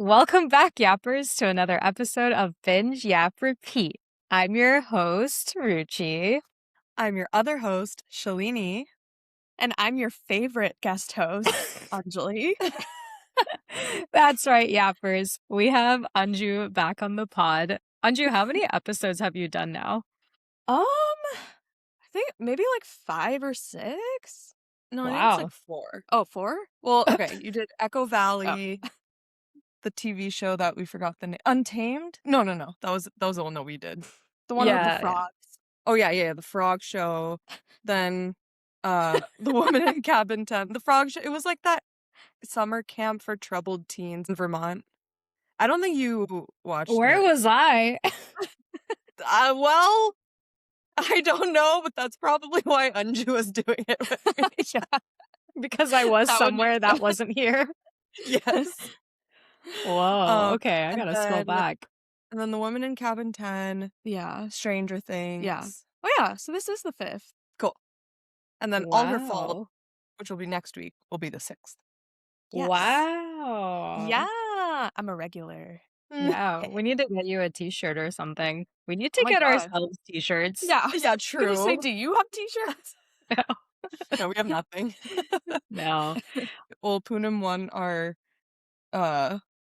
Welcome back, Yappers, to another episode of Binge, Yap, Repeat. I'm your host, Ruchi. I'm your other host, Shalini. And I'm your favorite guest host, Anjali. That's right, Yappers. We have Anju back on the pod. Anju, how many episodes have you done now? I think maybe like 5 or 6. No, I think Wow. it's like 4. Oh, 4? Well, okay, you did Echo Valley, the TV show that we forgot the name. Untamed? No. That was the one that we did. The one with Yeah. the frogs. Oh yeah, the frog show. Then the woman in cabin 10. The frog show. It was like that summer camp for troubled teens in Vermont. I don't think you watched Where it. was I? Well, I don't know, but that's probably why Anju was doing it with me. Yeah, because I was That would somewhere that wasn't here. Yes. Whoa, okay, I and gotta scroll then- back. And then the woman in cabin 10, Yeah. Stranger Things. Yeah. Oh, yeah. So this is the 5th. Cool. And then All Her Fault, Wow. which will be next week, will be the 6th. Yes. Wow. Yeah. I'm a regular. Yeah, we need to get you a t-shirt or something. We need to Oh my get God. ourselves t-shirts. Yeah. I was gonna true. say, do you have t-shirts? No, we have nothing. No. Well, Poonam won our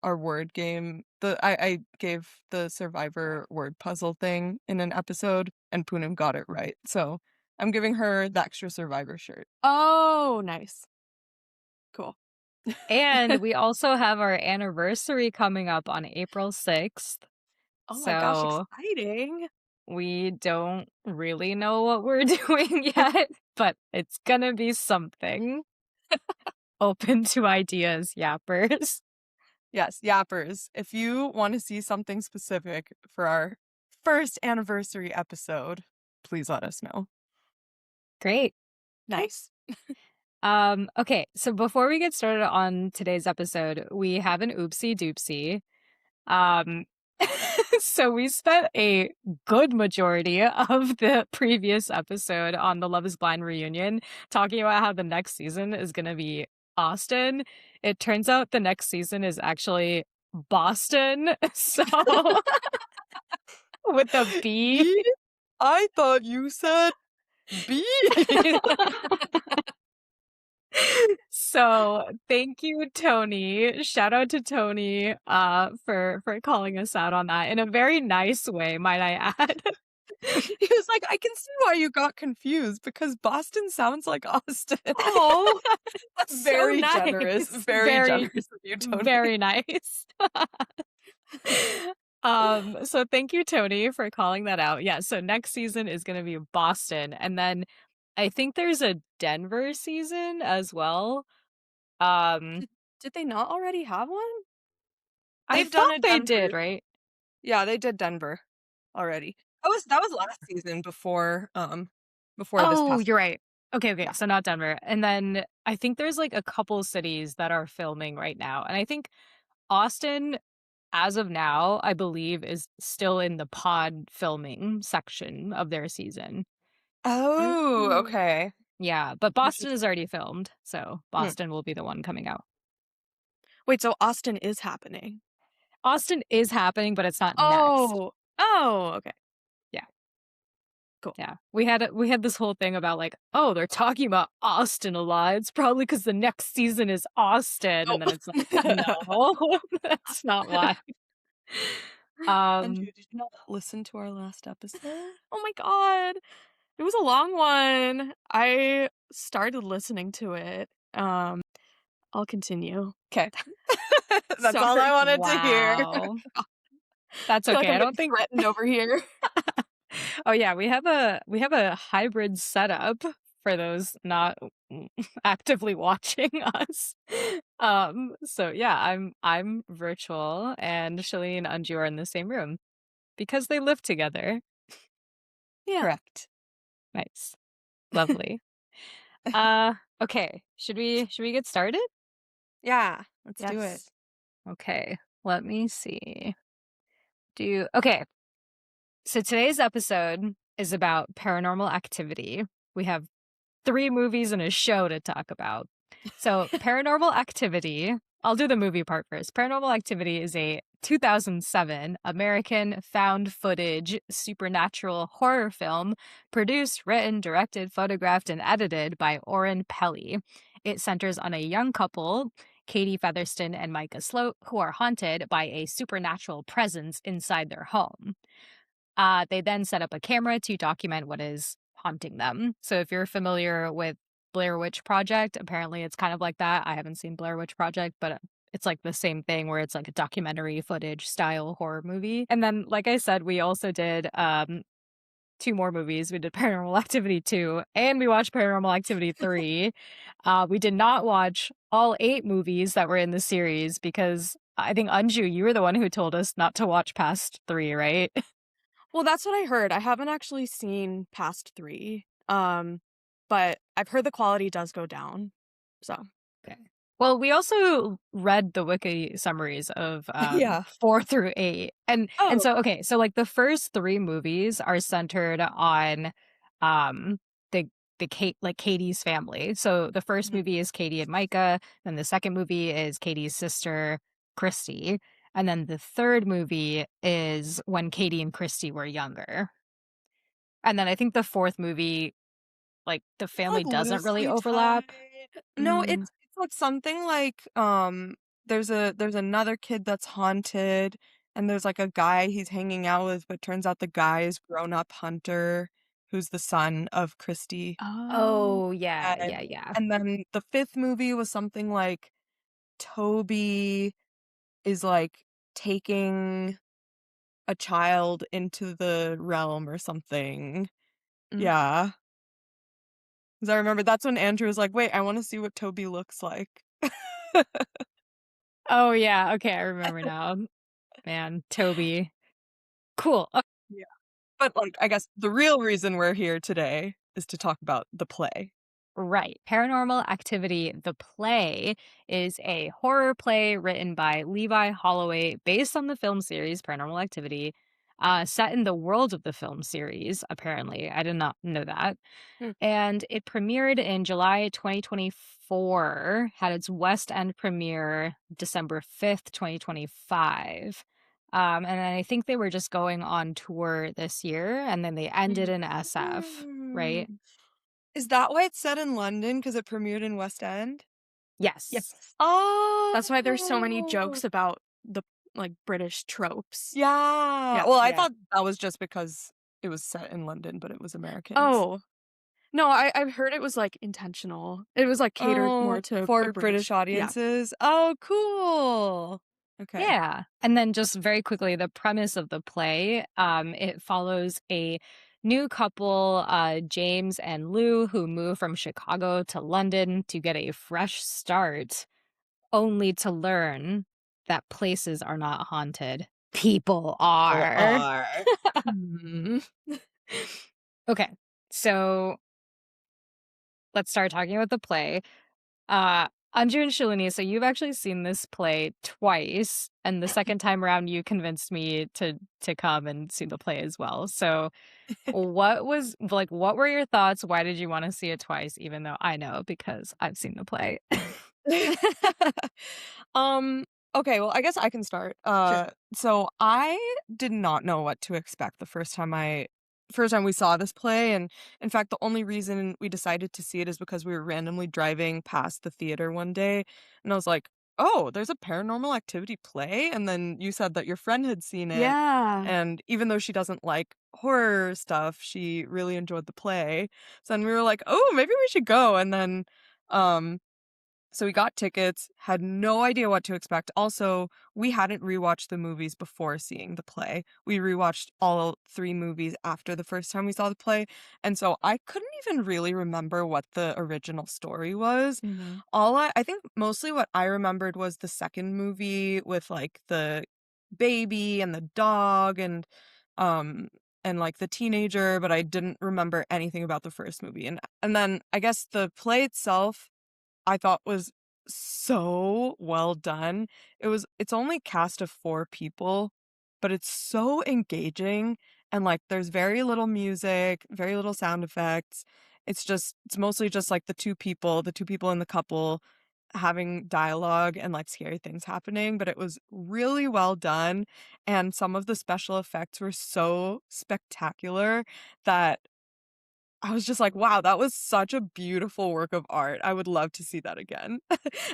word game. I gave the Survivor word puzzle thing in an episode, and Poonam got it right. So I'm giving her the extra Survivor shirt. Oh, nice. Cool. And we also have our anniversary coming up on April 6th. Oh my gosh, So exciting. we don't really know what we're doing yet, but it's gonna be something. Open to ideas, Yappers. Yes, Yappers. If you want to see something specific for our first anniversary episode, please let us know. Great. Nice. Okay, so before we get started on today's episode, we have an oopsie doopsie. So we spent a good majority of the previous episode on the Love is Blind reunion talking about how the next season is going to be Austin. It turns out the next season is actually Boston. So with the B. I thought you said B. So thank you, Tony. Shout out to Tony for calling us out on that in a very nice way, might I add. He was like, I can see why you got confused because Boston sounds like Austin. Oh, That's so very nice. generous. Very generous of you, Tony. Very nice. So thank you, Tony, for calling that out. Yeah, so next season is going to be Boston, and then I think there's a Denver season as well. Did they not already have one? I They've done thought a they Denver. did, right? Yeah, they did Denver already. That was last season before this Oh, past. you're right. Okay, so not Denver. And then I think there's like a couple cities that are filming right now. And I think Austin, as of now, I believe is still in the pod filming section of their season. Oh, okay. Yeah, but Boston is already filmed, so Boston will be the one coming out. Wait, so Austin is happening. Austin is happening, but it's not next. Oh, okay. Yeah. Cool. Yeah. We had this whole thing about like, oh, they're talking about Austin a lot. It's probably because the next season is Austin. And then it's like, no, that's not why. Andrew, did you not listen to our last episode? Oh my God. It was a long one. I started listening to it. I'll continue. Okay. That's all I wanted to hear. Wow. That's I feel okay. like I don't think threatened over here. Oh yeah, we have a hybrid setup for those not actively watching us. So yeah, I'm virtual and Shalini and Anju are in the same room because they live together. Yeah. Correct. Nice. Lovely. Okay. Should we get started? Yeah, let's do it. Yes. Okay. Let me see. Okay. So today's episode is about Paranormal Activity. We have 3 movies and a show to talk about. So Paranormal Activity I'll do the movie part first. Paranormal Activity is a 2007 American found footage supernatural horror film produced, written, directed, photographed, and edited by Oren Peli. It centers on a young couple, Katie Featherston and Micah Sloat, who are haunted by a supernatural presence inside their home. They then set up a camera to document what is haunting them. So if you're familiar with Blair Witch Project, apparently it's kind of like that. I haven't seen Blair Witch Project, but it's like the same thing where it's like a documentary footage style horror movie. And then, like I said, we also did two more movies. We did Paranormal Activity 2 and we watched Paranormal Activity 3. We did not watch all 8 movies that were in the series because I think Anju, you were the one who told us not to watch past 3, right? Well, that's what I heard. I haven't actually seen past 3. But I've heard the quality does go down. So, Okay. Well, we also read the wiki summaries of Yeah. 4 through 8. And Oh. so okay, so like the first 3 movies are centered on um the Katie's family. So the first Mhm. movie is Katie and Micah, then the second movie is Katie's sister Christy, and then the third movie is when Katie and Christy were younger. And then I think the fourth movie, like the It's family like doesn't really loosely overlap. tied. No, Mm. it's like something like there's another kid that's haunted and there's like a guy he's hanging out with, but turns out the guy is grown-up Hunter, who's the son of Christy. Oh. Oh, yeah, And, yeah, yeah. and then the fifth movie was something like Toby is like taking a child into the realm or something. Mm. Yeah. Because I remember that's when Andrew was like, wait, I want to see what Toby looks like. Oh, yeah, okay, I remember now. Man, Toby. Cool. Yeah. But like, I guess the real reason we're here today is to talk about the play. Right. Paranormal Activity, the play, is a horror play written by Levi Holloway based on the film series Paranormal Activity, set in the world of the film series, apparently. I did not know that. Hmm. And it premiered in July 2024, had its West End premiere December 5th, 2025. And then I think they were just going on tour this year, and then they ended in SF, right? Mm. Is that why it's set in London? Because it premiered in West End? Yes. Yes. That's why there's so many Oh, jokes about the like British tropes. yeah. Yeah. Well, I Yeah. thought that was just because it was set in London, but it was Americans. Oh. No, I've heard it was like intentional. It was like catered more Oh, to a for British British. Yeah. audiences. Oh, cool. Okay. Yeah. And then just very quickly, the premise of the play, it follows a new couple, James and Lou, who move from Chicago to London to get a fresh start, only to learn that places are not haunted. People People are. are. Hmm. Okay. So let's start talking about the play. Uh, Anju and Shalini, so you've actually seen this play twice, and the second time around, you convinced me to come and see the play as well. So, what were your thoughts? Why did you want to see it twice, even though I know because I've seen the play? Um, okay, well, I guess I can start. Sure. So I did not know what to expect the first time we saw this play, and in fact, the only reason we decided to see it is because we were randomly driving past the theater one day, and I was like, "Oh, there's a Paranormal Activity play?" And then you said that your friend had seen it, Yeah. and even though she doesn't like horror stuff, she really enjoyed the play. So then we were like, "Oh, maybe we should go." And then um so we got tickets, had no idea what to expect. Also, we hadn't rewatched the movies before seeing the play. We rewatched all 3 movies after the first time we saw the play, and so I couldn't even really remember what the original story was. Mm-hmm. I think mostly what I remembered was the second movie with, like, the baby and the dog um, and, like, the teenager, but I didn't remember anything about the first movie, and then I guess the play itself I thought was so well done. It's only cast of 4 people, but it's so engaging and like there's very little music, very little sound effects. It's mostly just like the two people in the couple having dialogue and like scary things happening, but it was really well done. And some of the special effects were so spectacular that I was just like, wow, that was such a beautiful work of art. I would love to see that again.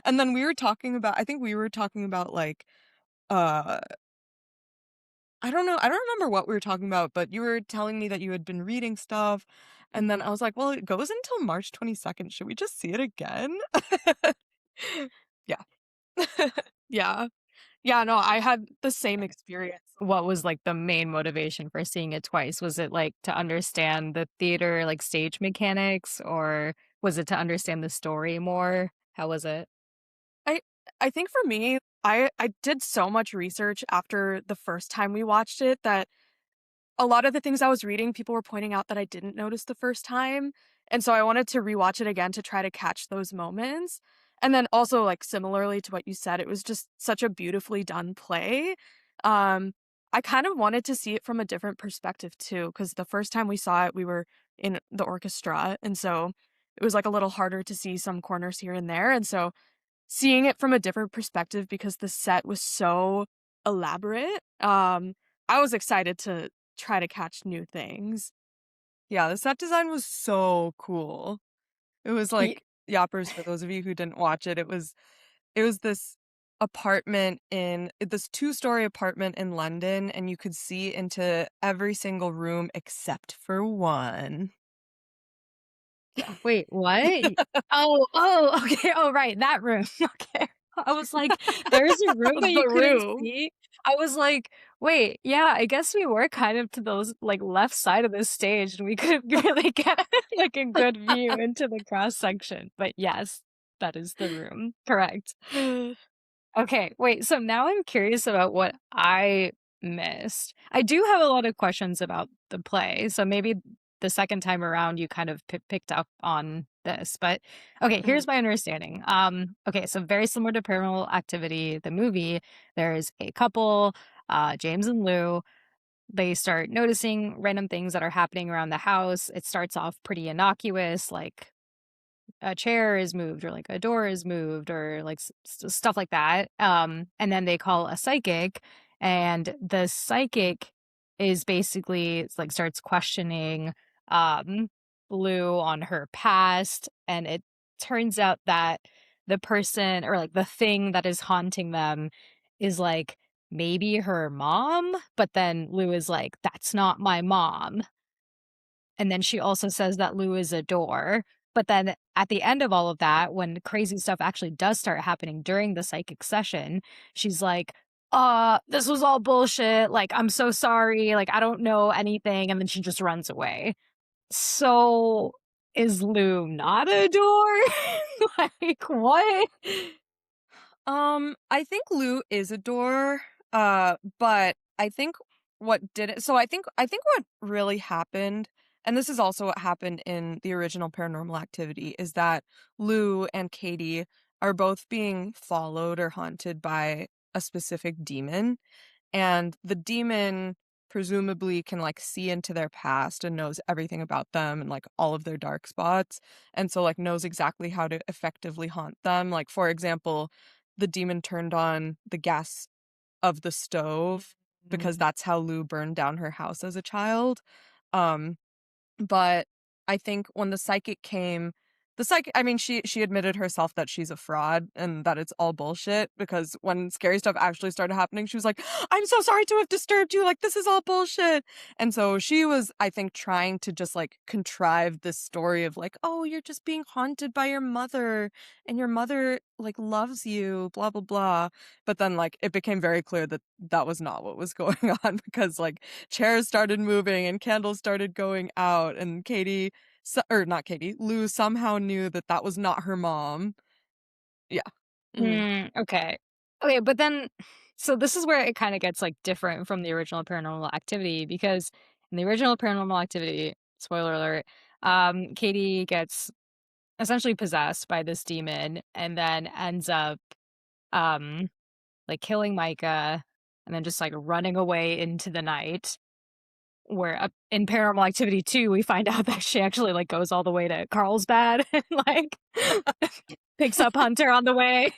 And then I think we were talking about like, uh, I don't know, I don't remember what we were talking about, but you were telling me that you had been reading stuff. And then I was like, well, it goes until March 22nd. Should we just see it again? Yeah. Yeah. Yeah, no, I had the same experience. What was like the main motivation for seeing it twice? Was it like to understand the theater, like stage mechanics, or was it to understand the story more? How was it? I I think for me, I did so much research after the first time we watched it that a lot of the things I was reading, people were pointing out that I didn't notice the first time, and so I wanted to rewatch it again to try to catch those moments. And then also, like, similarly to what you said, it was just such a beautifully done play. Um, I kind of wanted to see it from a different perspective too, because the first time we saw it, we were in the orchestra, and so it was, like, a little harder to see some corners here and there, and so seeing it from a different perspective because the set was so elaborate, I was excited to try to catch new things. Yeah, the set design was so cool. It was Ye- like Yappers, for those of you who didn't watch it, it was this apartment in this two-story apartment in London, and you could see into every single room except for one. Yeah. Wait, what? Oh, okay. Oh, right, that room. Okay. I was like, there's a room that you The couldn't room. see. I was like, wait, yeah, I guess we were kind of to those like left side of the stage and we couldn't really get like a good view into the cross section. But yes, that is the room. Correct. Okay, wait, so now I'm curious about what I missed. I do have a lot of questions about the play, so maybe the second time around you kind of picked up on this. But okay, Mhm. here's my understanding. Okay, so very similar to Paranormal Activity, the movie, there's a couple, James and Lou. They start noticing random things that are happening around the house. It starts off pretty innocuous, like a chair is moved or like a door is moved or like stuff like that. And then they call a psychic, and the psychic is basically it's like starts questioning um Blue on her past, and it turns out that the person or like the thing that is haunting them is like maybe her mom, but then Lou is like, that's not my mom. And then she also says that Lou is a door. But then at the end of all of that, when crazy stuff actually does start happening during the psychic session, she's like, this was all bullshit. Like, I'm so sorry. Like, I don't know anything. And then she just runs away. So is Lou not a door? Like, what? I think Lou is a door, but I think what did it so I think what really happened, and this is also what happened in the original Paranormal Activity, is that Lou and Katie are both being followed or haunted by a specific demon, and the demon presumably can like see into their past and knows everything about them and like all of their dark spots, and so like knows exactly how to effectively haunt them. Like for example, the demon turned on the gas of the stove because Mm. that's how Lou burned down her house as a child. um but I think when the psychic came, I mean, she admitted herself that she's a fraud and that it's all bullshit, because when scary stuff actually started happening, she was like, "I'm so sorry to have disturbed you. Like, this is all bullshit." And so she was, I think, trying to just like contrive this story of like, "Oh, you're just being haunted by your mother and your mother like loves you, blah blah blah." But then like it became very clear that that was not what was going on, because like chairs started moving and candles started going out, and or not Katie, Lou somehow knew that that was not her mom. Yeah. Mhm. Okay. Okay, but then so this is where it kind of gets like different from the original Paranormal Activity because in the original Paranormal Activity, spoiler alert, Katie gets essentially possessed by this demon and then ends up um like killing Micah and then just like running away into the night. Where in Paranormal Activity 2, we find out that she actually like goes all the way to Carlsbad and like picks up Hunter on the way,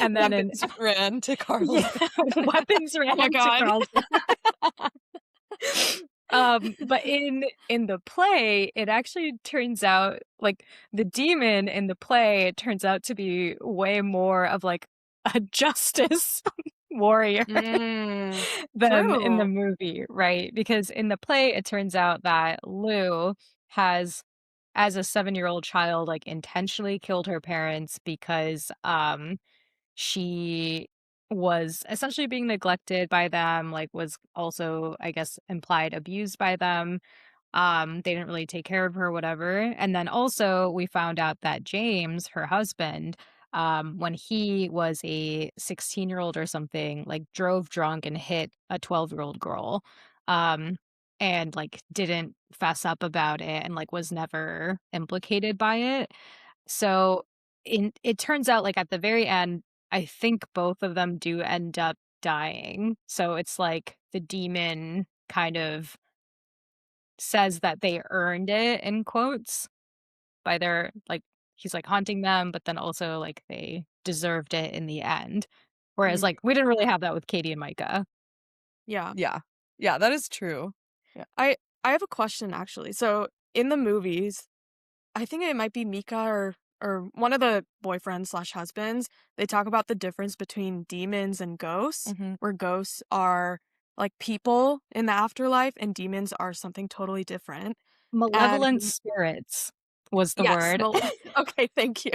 and then Weapons ran to Carl's. yeah, weapons ran my to God. Carl's. But in the play, it actually turns out like the demon in the play it turns out to be way more of like a justice warrior than in the True. movie, right? Because in the play, it turns out that Lou has, as a 7-year-old child, like intentionally killed her parents because she was essentially being neglected by them, like was also, I guess, implied abused by them. They didn't really take care of her, whatever. And then also we found out that James, her husband, when he was a 16-year-old or something, like drove drunk and hit a 12-year-old girl. Um, and like didn't fess up about it and like was never implicated by it. So it turns out like at the very end, I think both of them do end up dying. So it's like the demon kind of says that they earned it in quotes by their like he's like haunting them, but then also like they deserved it in the end. Whereas Mm, like we didn't really have that with Katie and Micah. yeah. Yeah. Yeah, that is true. Yeah. I have a question actually. So in the movies, I think it might be Mika or one of the boyfriends slash husbands. They talk about the difference between demons and ghosts, Mhm. where ghosts are like people in the afterlife, and demons are something totally different. And Malevolent spirits was the yes, word. okay, thank you.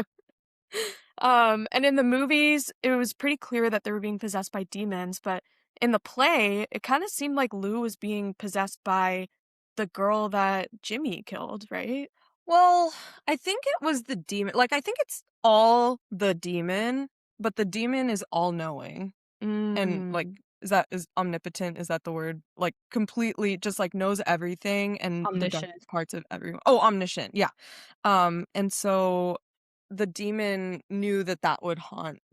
And in the movies, it was pretty clear that they were being possessed by demons, but in the play, it kind of seemed like Lou was being possessed by the girl that Jimmy killed, right? Well, I think it was the demon. Like, I think it's all the demon, but the demon is all knowing. And like, Mm, is omnipotent? Is that the word? Like, completely just like knows everything and the Omniscient. darkest parts of everyone. Oh, omniscient. Yeah. And so the demon knew that that would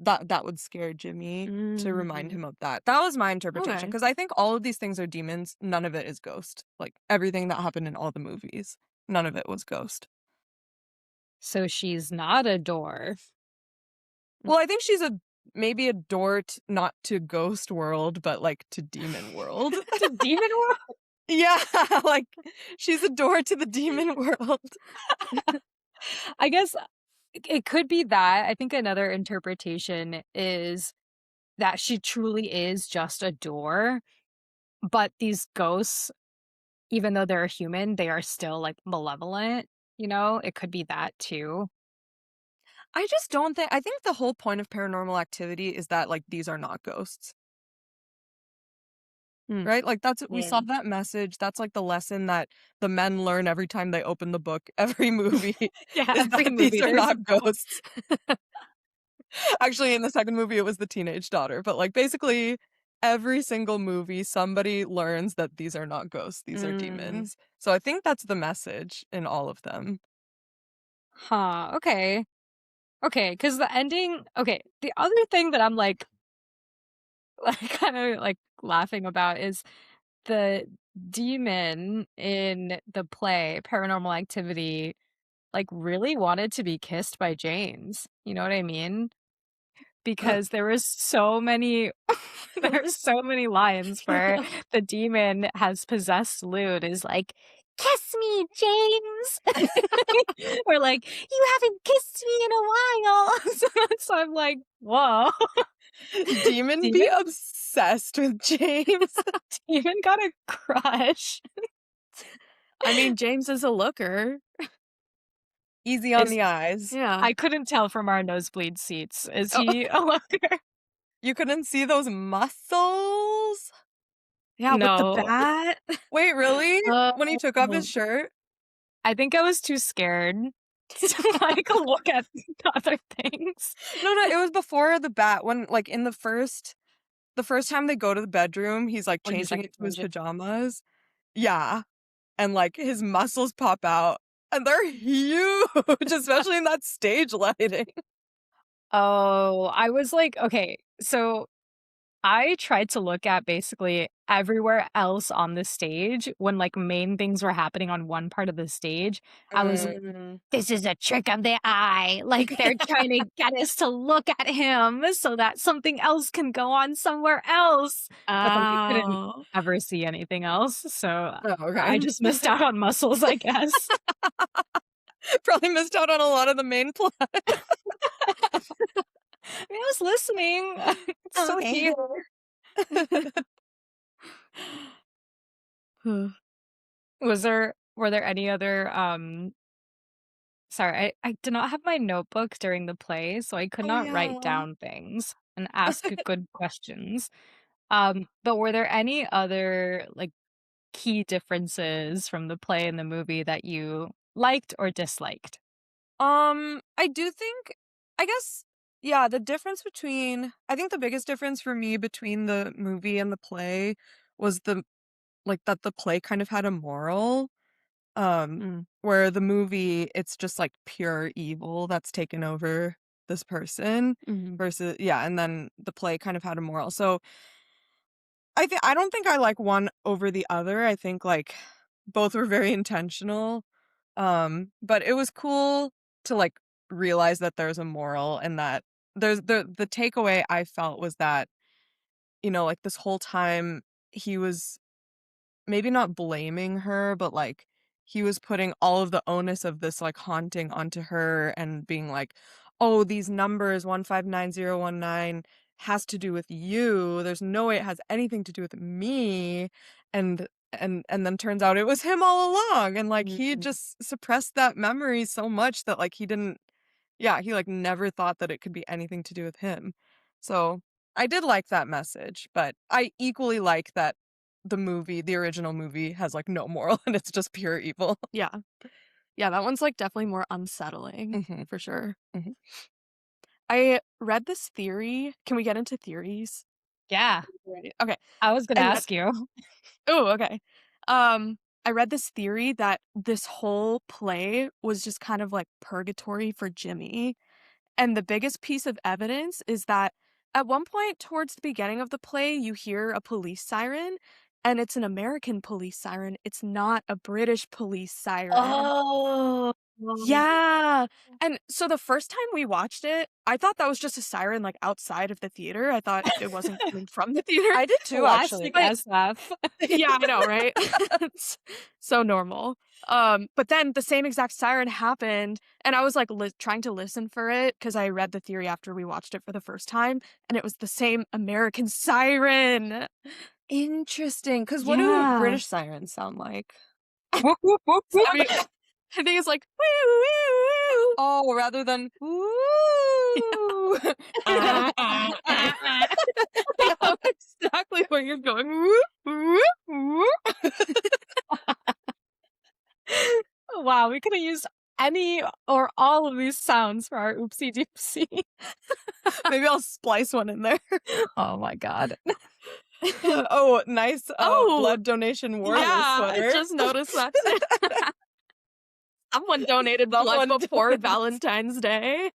that would scare Jimmy to remind mm. him of that. That was my interpretation Okay. because I think all of these things are demons. None of it is ghost. Like everything that happened in all the movies, none of it was ghost. So she's not a dwarf. Well, I think she's maybe a door not to ghost world, but like to demon world. To demon world? Yeah, like she's a door to the demon world. I guess it could be that. I think another interpretation is that she truly is just a door, but these ghosts, even though they're human, they are still like malevolent, you know? It could be that too. I just don't think I think the whole point of Paranormal Activity is that like these are not ghosts. Hmm. Right? Like that's we saw Yeah. that message. That's like the lesson that the men learn every time they open the book, every movie Yeah, is every that these movie are there's a not ghosts. Actually, in the second movie it was the teenage daughter, but like basically every single movie somebody learns that these are not ghosts, these are Mm. demons. So I think that's the message in all of them. huh, okay. Okay, because the ending okay, the other thing that I'm like like kind of like laughing about is the demon in the play Paranormal Activity like really wanted to be kissed by James. You know what I mean? Because there was so many there's so many lines where the demon has possessed Lou and is like, "Kiss me, James." Or like, "You haven't kissed me in a while." So I'm like, "Whoa." Demon be Demon obsessed with James. demon got a crush. I mean, James is a looker. Easy on Is the eyes. Yeah. I couldn't tell from our nosebleed seats. Is Oh, he a looker? You couldn't see those muscles? yeah, with the No. bat. Wait, really? When he took off his Oh. shirt? I think I was too scared to, like, look at other things. No, it was before the bat when like in the first time they go to the bedroom, he's like When he's, changing like, into his changing. pajamas. Yeah. And like his muscles pop out and they're huge, especially in that stage lighting. Oh, I was like, okay, so I tried to look at basically everywhere else on the stage when, like, main things were happening on one part of the stage. I was like, Mm. "This is a trick of the eye." Like, they're trying to get us to look at him so that something else can go on somewhere else. But then I couldn't Oh. ever see anything else, so Oh, I okay. just missed out on muscles, I guess. Probably missed out on a lot of the main plot. I mean, I was listening. It's still Okay. here. Were there any other, sorry, I did not have my notebook during the play, so I could Oh, not write yeah. down things and ask good questions. But were there any other, like, key differences from the play and the movie that you liked or disliked? I do think, I guess, yeah, I think the biggest difference for me between the movie and the play was that the play kind of had a moral. Mm, Where the movie, it's just like pure evil that's taken over this person mhm, versus, yeah, and then the play kind of had a moral. So I don't think I like one over the other. I think like both were very intentional. But it was cool to like realize that there's a moral and that there's the takeaway I felt was that, like this whole time he was maybe not blaming her, but, like, he was putting all of the onus of this, like, haunting onto her and being like, "Oh, these numbers 159019 has to do with you. There's no way it has anything to do with me." And and then turns out it was him all along, and, like, he mhm. just suppressed that memory so much that, like, he didn't yeah, he, like, never thought that it could be anything to do with him. So, I did like that message, but I equally like that the original movie has, like, no moral and it's just pure evil. Yeah. Yeah, that one's, like, definitely more unsettling, Mhm, for sure. mhm. I read this theory. Can we get into theories? Yeah, Right. Okay. I was gonna I read ask you. Oh, okay. Um, I read this theory that this whole play was just kind of like purgatory for Jimmy. And the biggest piece of evidence is that at one point towards the beginning of the play, you hear a police siren, and it's an American police siren. It's not a British police siren. Oh. Yeah. And so the first time we watched it, I thought that was just a siren like outside of the theater. I thought it wasn't coming from the theater. I did too, actually. Classic But SF. yeah, I know, right? It's so normal. But then the same exact siren happened, and I was like trying to listen for it because I read the theory after we watched it for the first time, and it was the same American siren. Interesting. Because what do Yeah. British sirens sound like? Whoop, whoop, whoop, I whoop. mean, I think it's like woo woo. Oh, rather than, "Ooh." Yeah. I know exactly where you're going. Woo, woo, woo. Wow, we could have used any or all of these sounds for our oopsie doopsie. Maybe I'll splice one in there. Oh my god. Oh, nice, Oh, blood donation warrior yeah, I sweater. just noticed that too. Someone donated blood Someone before donated Valentine's Day.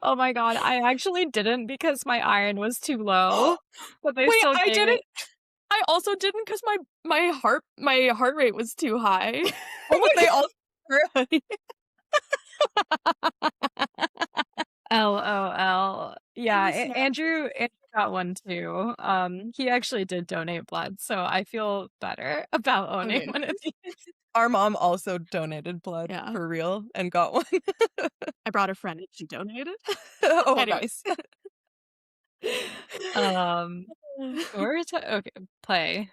Oh my god, I actually didn't because my iron was too low, but they Wait, still I gave didn't it. I also didn't 'cause my heart rate was too high. Oh my they all honey. LOL. It Yeah, was not Andrew got one too. He actually did donate blood, so I feel better about owning Okay. one of these. Our mom also donated blood Yeah, for real and got one. I brought a friend and she donated. Oh, Anyway. nice. Um, we're okay, play.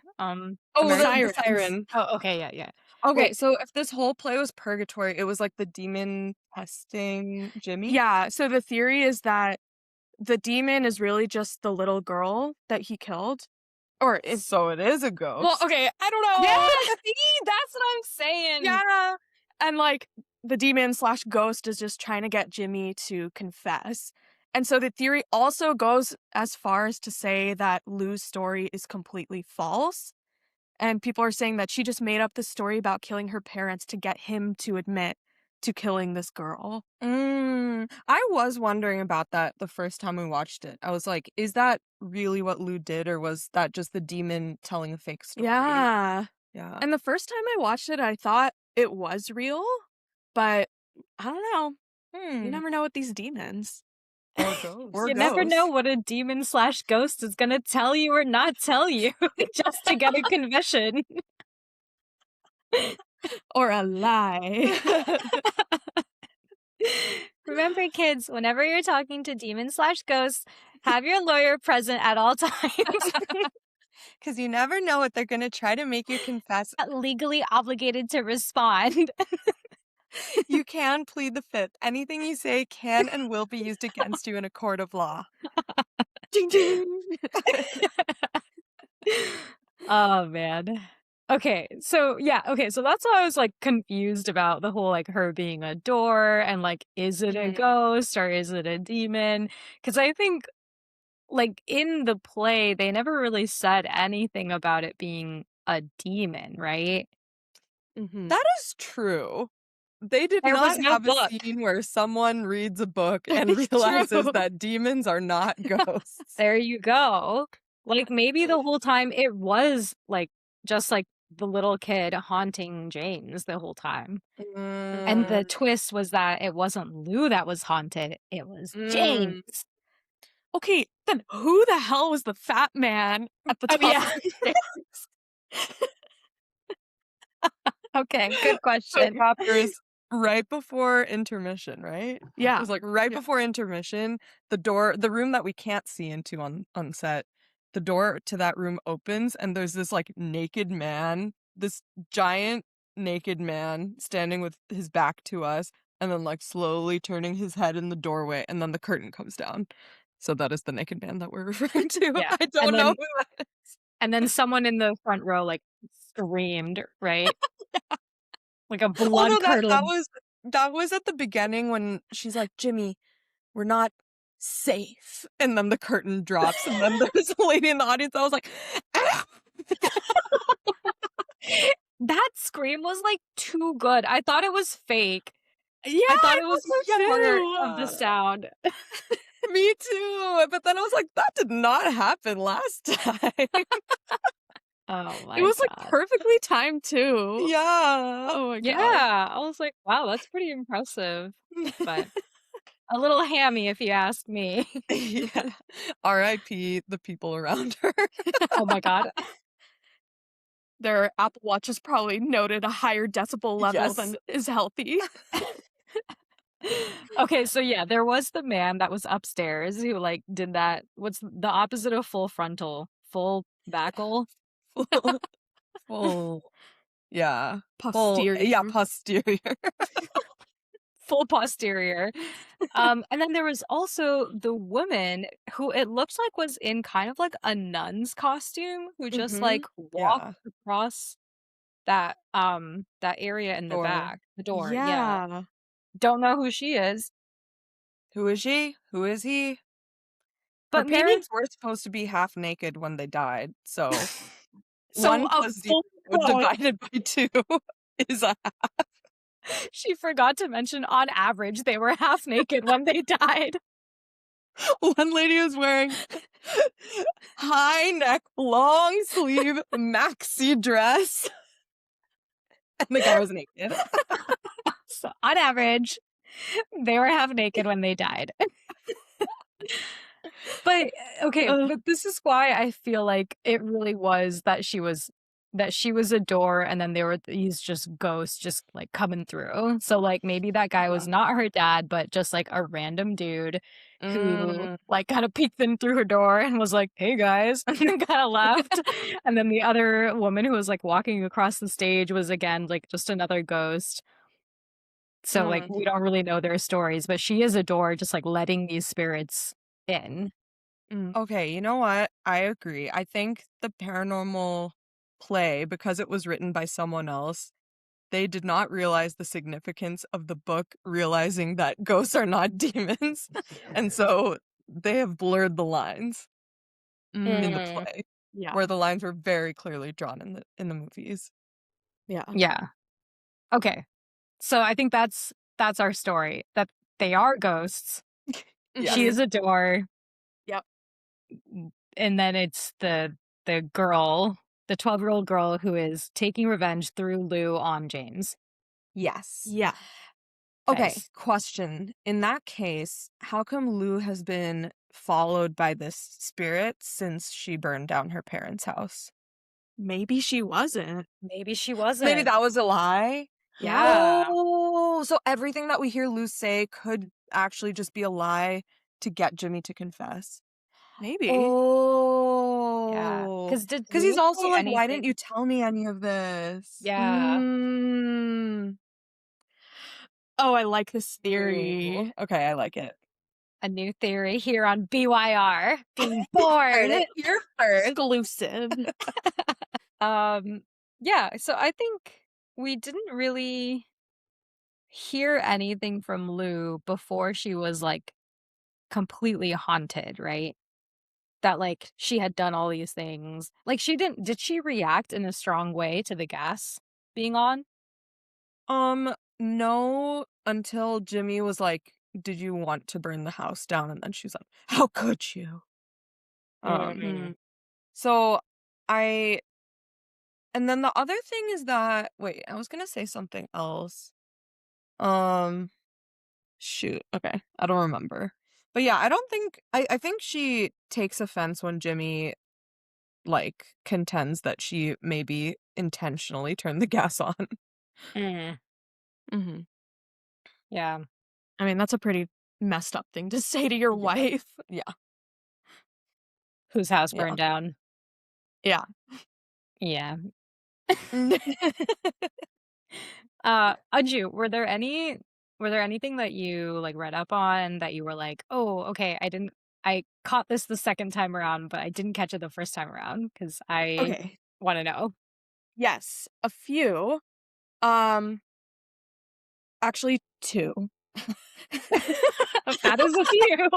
Oh, The sirens. siren. Oh, okay, yeah, yeah. Okay, Wait, so if this whole play was purgatory, it was like the demon testing Jimmy? Yeah, so the theory is that the demon is really just the little girl that he killed. Or if So it is a well, ghost. okay, I don't yeah, know. see, that's what I'm saying. Yeah. And like the demon slash ghost is just trying to get Jimmy to confess. And so the theory also goes as far as to say that Lou's story is completely false. And people are saying that she just made up the story about killing her parents to get him to admit to killing this girl. I was wondering about that the first time we watched it. I was like, is that really what Lou did, or was that just the demon telling a fake story? Yeah. Yeah. And the first time I watched it, I thought it was real, but I don't know. You never know with these demons. Or ghosts. You never know what a demon/ghost is gonna tell you or not tell you just to get a confession. Or a lie. Remember, kids, whenever you're talking to demon/ghosts, have your lawyer present at all times. Because you never know what they're going to try to make you confess. Legally obligated to respond. You can plead the fifth. Anything you say can and will be used against you in a court of law. Ding ding. Oh, man. Okay, so that's why I was like confused about the whole like her being a door and like, is it a ghost or is it a demon? Because I think like in the play, they never really said anything about it being a demon, right? That is true. They did There was not no have a book. scene where someone reads a book and It's realizes true. that demons are not ghosts. There you go. Like maybe the whole time it was like just like the little kid haunting James the whole time. And the twist was that it wasn't Lou that was haunted, it was James. Okay, then who the hell was the fat man at the top of the stairs? Okay, good question. Chapters right before intermission, right? Yeah. It was like right before intermission, the room that we can't see into on set, the door to that room opens and there's this like naked man, this giant naked man standing with his back to us and then like slowly turning his head in the doorway and then the curtain comes down. So that is the naked man that we're referring to. Yeah. I don't know who that is. And then someone in the front row like screamed, right? Like a blood curdling. That was at the beginning when she's like, Jimmy, we're not safe. And then the curtain drops and then there's a lady in the audience. I was like, ah! That scream was like too good. I thought it was fake. Yeah, I thought it was part of the too. sound. Me too. But then I was like, that did not happen last time. Oh my It was like God. perfectly timed too. Yeah. Oh my God. Yeah. I was like, wow, that's pretty impressive. But a little hammy if you ask me. Yeah. R.I.P. the people around her. Oh my God. Their Apple Watches probably noted a higher decibel level than is healthy. Okay, so yeah, there was the man that was upstairs who like did that. What's the opposite of full frontal? Full backle? Full. Yeah. Posterior. Yeah, posterior. Full posterior. And then there was also the woman who it looked like was in kind of like a nun's costume who just like walked across that area in the back. The door. Yeah. Don't know who she is. Who is she? Who is he? But Her maybe parents were supposed to be half naked when they died, so so 1 plus 0 divided by 2 is a she forgot to mention on average they were half naked when they died. One lady was wearing high neck, long sleeve maxi dress, and the guy was naked. So on average, they were half naked when they died. But okay, but this is why I feel like it really was that she was a door and then there were these just ghosts just like coming through. So like maybe that guy was not her dad, but just like a random dude who like kind of peeked in through her door and was like, "Hey guys," and then kind of left. And then the other woman who was like walking across the stage was again like just another ghost. So like we don't really know their stories, but she is a door just like letting these spirits in. Okay, you know what? I agree. I think the paranormal play, because it was written by someone else, they did not realize the significance of the book, realizing that ghosts are not demons. And so they have blurred the lines in the play. Yeah. Where the lines were very clearly drawn in the movies. Yeah. Yeah. Okay. So I think that's that's our story. That they are ghosts. Yes. She is a door. Yep. And then it's the girl, the 12-year-old girl who is taking revenge through Lou on James. Yes. Yeah. Okay, Nice. question. In that case, how come Lou has been followed by this spirit since she burned down her parents' house? Maybe she wasn't. Maybe she wasn't. Maybe that was a lie? Yeah. Oh, so everything that we hear Lou say could actually just be a lie to get Jimmy to confess. Maybe. Yeah. Oh. Did Because he's Lou also say like, why didn't anything? you tell me any of this? Yeah. Oh, I like this Ooh. theory. Okay, I like it. A new theory here on BYR being born. Heard it here first. Exclusive. Yeah, so I think we didn't really hear anything from Lou before she was like completely haunted, right? That like she had done all these things. Like did she react in a strong way to the gas being on? No, until Jimmy was like, "Did you want to burn the house down?" And then she was like, "How could you?" Mm. So I and then the other thing is that wait, I was gonna say something else. Um, shoot. Okay, I don't remember. But yeah, I think she takes offense when Jimmy like contends that she maybe intentionally turned the gas on. Mm. Hmm. Yeah. I mean, that's a pretty messed up thing to say to your Yeah. wife. Yeah. Whose house Yeah. burned down? Yeah. Yeah. Anju, were there anything that you like read up on that you were like, "Oh, okay, I caught this the second time around, but I didn't catch it the first time around because I Okay. want to know." Yes, a few. Um, actually, two. That is a few.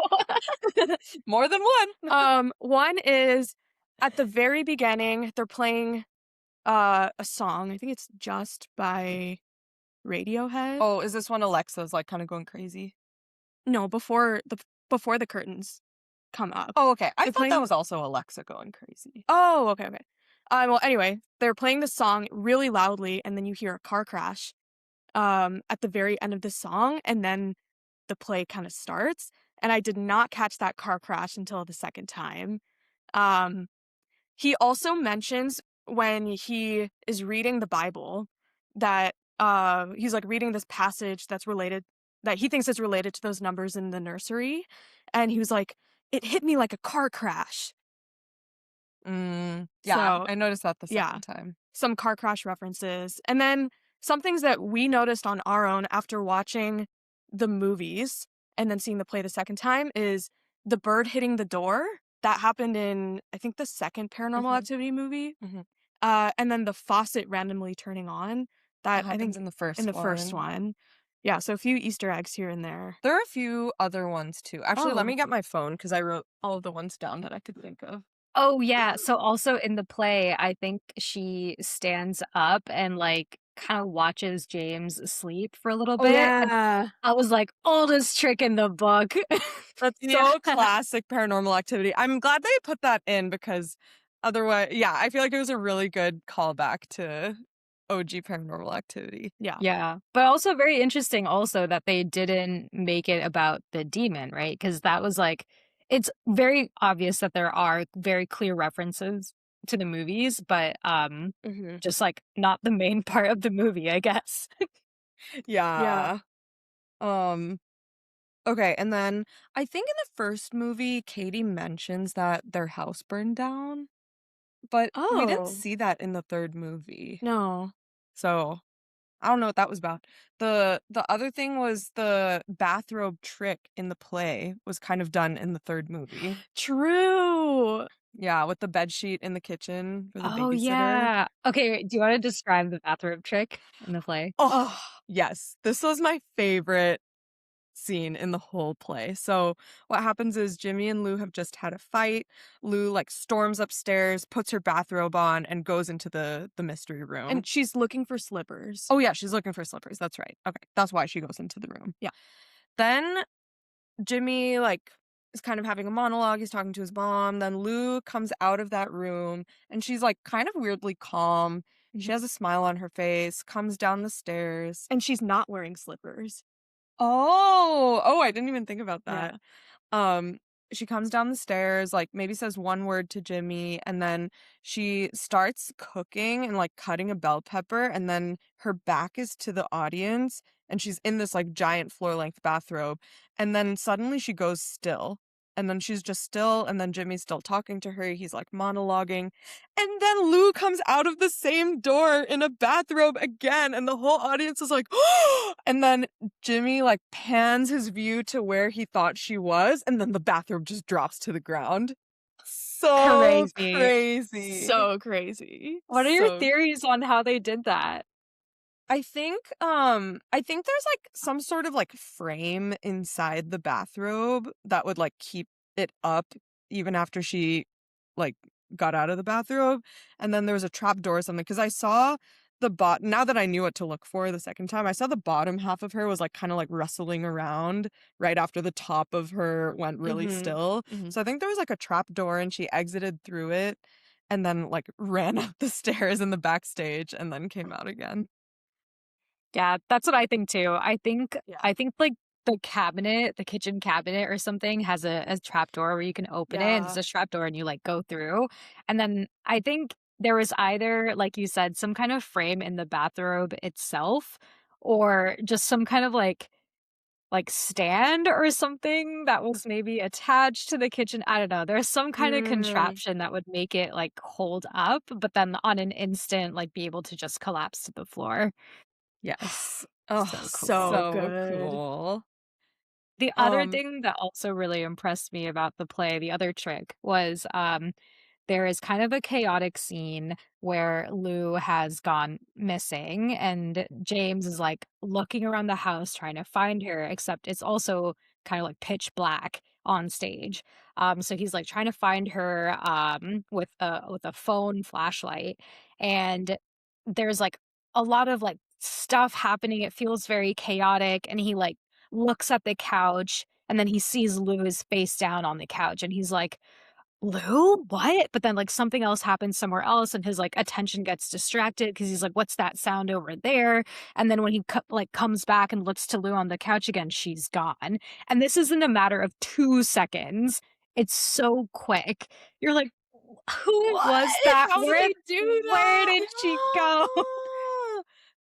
More than one. One is at the very beginning, they're playing a song. I think it's Just by Radiohead. Oh, is this when Alexa's like kind of going crazy? No, before the curtains come up. Oh, okay. I They're thought that playing. was also Alexa going crazy. Oh, okay, okay. Well, anyway, they're playing the song really loudly, and then you hear a car crash. At the very end of the song, and then the play kind of starts. And I did not catch that car crash until the second time. Um, he also mentions when he is reading the Bible that he's like reading this passage that's related that he thinks is related to those numbers in the nursery, and he was like, "It hit me like a car crash." Yeah, So I noticed that the yeah, second time. some car crash references. And then some things that we noticed on our own after watching the movies and then seeing the play the second time is the bird hitting the door. That happened in, I think, the second Paranormal Mhm. Activity movie. Mhm. And then the faucet randomly turning on. That, That I happens think, in the in first the first one. one. Yeah, so a few Easter eggs here and there. There are a few other ones too. Actually, let Oh. me get my phone because I wrote all of the ones down that I could think of. Oh, yeah. So also in the play, I think she stands up and like kind of watches James sleep for a little Oh, bit. And yeah. I was like, oldest trick in the book. That's Yeah. so classic Paranormal Activity. I'm glad they put that in because otherwise, yeah, I feel like it was a really good callback to OG Paranormal Activity. Yeah. Yeah. But also very interesting also that they didn't make it about the demon, right? Because that was like, it's very obvious that there are very clear references to the movies, but Hmm. just like not the main part of the movie, I guess. Yeah. Yeah. Um, okay, and then I think in the first movie, Katie mentions that their house burned down, but we didn't Oh, see that in the third movie. no. So I don't know what that was about. The other thing was the bathrobe trick in the play was kind of done in the third movie. True. Yeah, with the bed sheet in the kitchen for the Oh, babysitter. yeah. Okay, wait, do you want to describe the bathrobe trick in the play? Oh, Oh, yes. This was my favorite scene in the whole play. So what happens is Jimmy and Lou have just had a fight. Lou like storms upstairs, puts her bathrobe on, and goes into the mystery room. And she's looking for slippers. Oh yeah, she's looking for slippers. That's right. Okay, that's why she goes into the room. Yeah. Then Jimmy like is kind of having a monologue. He's talking to his mom. Then Lou comes out of that room and she's like kind of weirdly calm. She has a smile on her face, comes down the stairs. And she's not wearing slippers. Oh, I didn't even think about Yeah. that. She comes down the stairs, like maybe says one word to Jimmy, and then she starts cooking and like cutting a bell pepper, and then her back is to the audience, and she's in this like giant floor-length bathrobe, and then suddenly she goes still. And then she's just still, and then Jimmy's still talking to her. He's like monologuing. And then Lou comes out of the same door in a bathrobe again, and the whole audience is like, oh! And then Jimmy like pans his view to where he thought she was, and then the bathrobe just drops to the ground. So crazy. So crazy. What are your So theories on how they did that? I think there's like some sort of like frame inside the bathrobe that would like keep it up even after she like got out of the bathrobe. And then there was a trap door or something, because I saw now that I knew what to look for the second time, I saw the bottom half of her was like kind of like rustling around right after the top of her went really still. So I think there was like a trap door and she exited through it and then like ran up the stairs in the backstage and then came out again. Yeah, that's what I think too. I think Yeah. like the cabinet, the kitchen cabinet or something has a trapdoor where you can open it. And it's Yeah. a trapdoor and you like go through. And then I think there was either, like you said, some kind of frame in the bathrobe itself, or just some kind of like stand or something that was maybe attached to the kitchen. I don't know. There's some kind of contraption that would make it like hold up, but then on an instant, like be able to just collapse to the floor. Yes. Oh, So cool. So good. cool. The other thing that also really impressed me about the play, the other trick, was there is kind of a chaotic scene where Lou has gone missing and James is like looking around the house trying to find her, except it's also kind of like pitch black on stage. So he's like trying to find her with a phone flashlight, and there's like a lot of like stuff happening. It feels very chaotic, and he like looks at the couch and then he sees Lou's face down on the couch and he's like, Lou, what? But then like something else happens somewhere else and his like attention gets distracted because he's like, what's that sound over there? And then when he like comes back and looks to Lou on the couch again, she's gone. And this isn't a matter of 2 seconds. It's so quick. You're like, who was that? How did they do Where that? did she go?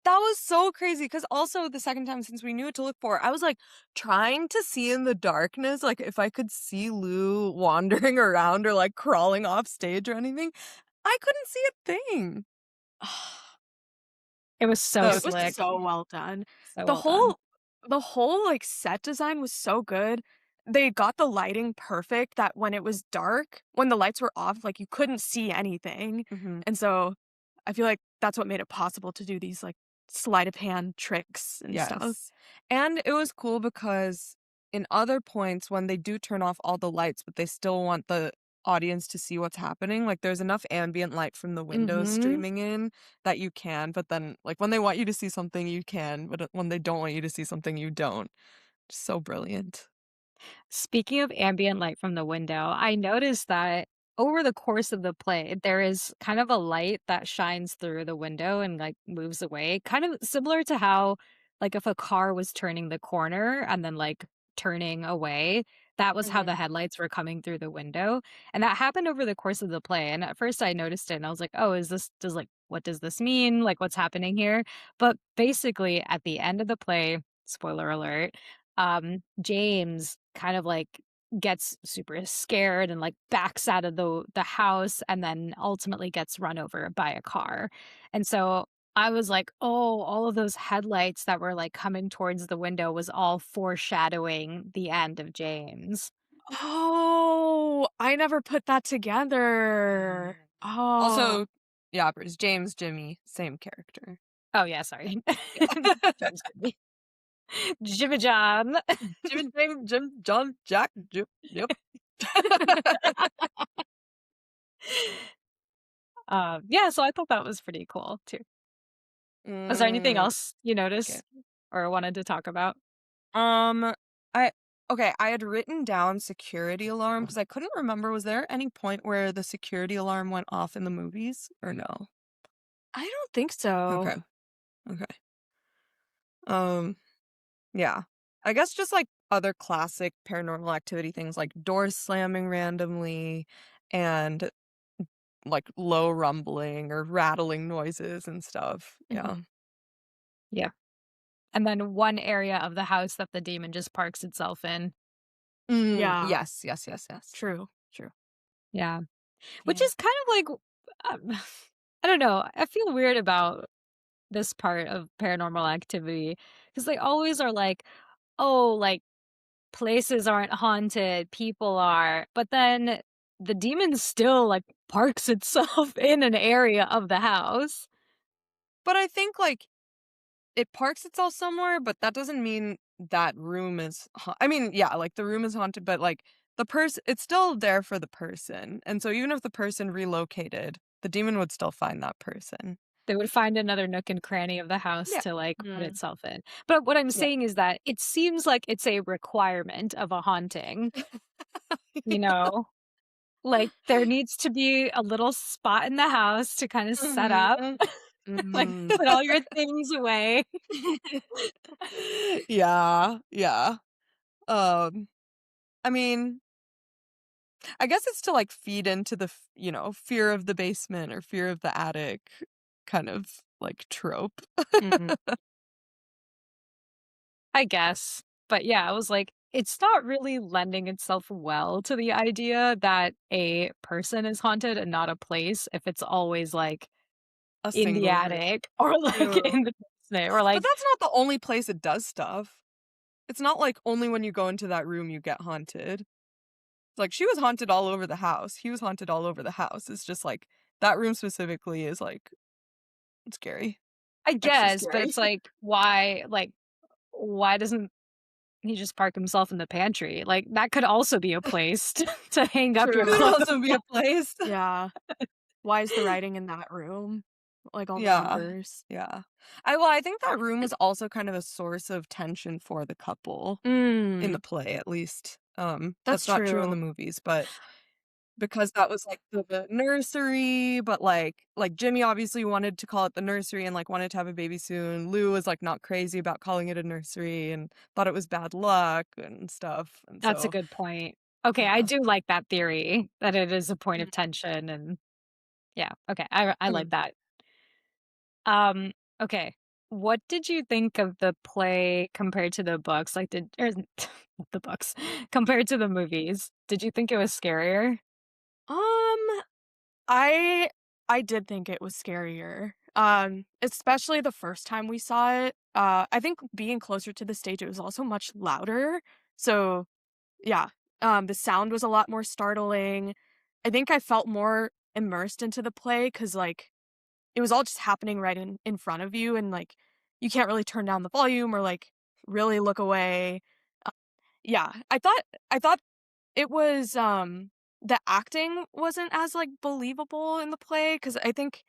That was so crazy, because also the second time since we knew what to look for, I was like trying to see in the darkness, like if I could see Lou wandering around or like crawling off stage or anything. I couldn't see a thing. It was so It It was slick. so well done. So The well done. whole like set design was so good. They got the lighting perfect that when it was dark, when the lights were off, like you couldn't see anything. And so I feel like that's what made it possible to do these like sleight of hand tricks and stuff. Yes. And it was cool because in other points, when they do turn off all the lights, but they still want the audience to see what's happening, like there's enough ambient light from the windows streaming in that you can, but then like when they want you to see something, you can, but when they don't want you to see something, you don't. So brilliant. Speaking of ambient light from the window, I noticed that over the course of the play, there is kind of a light that shines through the window and like moves away, kind of similar to how, like, if a car was turning the corner and then like turning away, that was how the headlights were coming through the window. And that happened over the course of the play. And at first I noticed it and I was like, oh, what does this mean? Like, what's happening here? But basically, at the end of the play, spoiler alert, James kind of like gets super scared and like backs out of the house and then ultimately gets run over by a car. And so I was like, oh, all of those headlights that were like coming towards the window was all foreshadowing the end of James. Oh, I never put that together. Oh. Also, yeah, it's James, Jimmy, same character. Oh yeah, sorry. James did me. Jimmy John. Jim, Jim, Jim, John, Jack, Jim, yep. Yeah, so I thought that was pretty cool too. Was there anything Mm, else you okay. noticed or wanted to talk about? Um, I okay, I had written down security alarm because I couldn't remember, was there any point where the security alarm went off in the movies or no? I don't think so. Okay, okay. Um, yeah. I guess just like other classic paranormal activity things like doors slamming randomly and like low rumbling or rattling noises and stuff. Yeah. Mhm. Yeah. And then one area of the house that the demon just parks itself in. Yeah, Yes, yes, yes, yes. true, true. Yeah. Which Yeah. is kind of like, I don't know. I feel weird about this part of paranormal activity because they always are like, oh, like places aren't haunted, people are. But then the demon still like parks itself in an area of the house. But I think like it parks itself somewhere, but that doesn't mean that room is I mean, yeah, like, the room is haunted, but, like, the person it's still there for the person, and so even if the person relocated, the demon would still find that person. They would find another nook and cranny of the house Yeah. to like put Mm. itself in. But what I'm Yeah. saying is that it seems like it's a requirement of a haunting, you know? Like there needs to be a little spot in the house to kind of set up, Mhm. like Mhm. put all your things away. Yeah, yeah. Um, I mean, I guess it's to, like, feed into the fear of the basement or fear of the attic kind of, like, trope. Mhm. I guess. But yeah, I was like, it's not really lending itself well to the idea that a person is haunted and not a place if it's always like A in the single room. attic or like Yeah. in the basement or But like that's not the only place it does stuff. It's not like only when you go into that room you get haunted. Like, she was haunted all over the house. He was haunted all over the house. It's just like that room specifically is like scary. I Extra guess, but scary. it's like why doesn't he just park himself in the pantry? Like that could also be a place to hang up your Could True. clothes. also be a place. Yeah. Why is the writing in that room? Like, all the Yeah. numbers. Yeah. I think that room was also kind of a source of tension for the couple in the Mm, play, at least. that's That's not true in the true. movies, but because that was, like, the nursery, but, like, Jimmy obviously wanted to call it the nursery and, like, wanted to have a baby soon. Lou was, like, not crazy about calling it a nursery and thought it was bad luck and stuff, and That's a so good point. Okay, I yeah. do like that theory that it is a point Mm, of tension and yeah, okay. I like Mhm. that. Okay. What did you think of the play compared to the books? Like did or the books compared to the movies? Did you think it was scarier? um, I I did think it was scarier. Especially the first time we saw it. I think being closer to the stage, it was also much louder. So yeah, the sound was a lot more startling. I think I felt more immersed into the play because like it was all just happening right in front of you, and like you can't really turn down the volume or like really look away. Uh, yeah, I thought it was the acting wasn't as like believable in the play because I think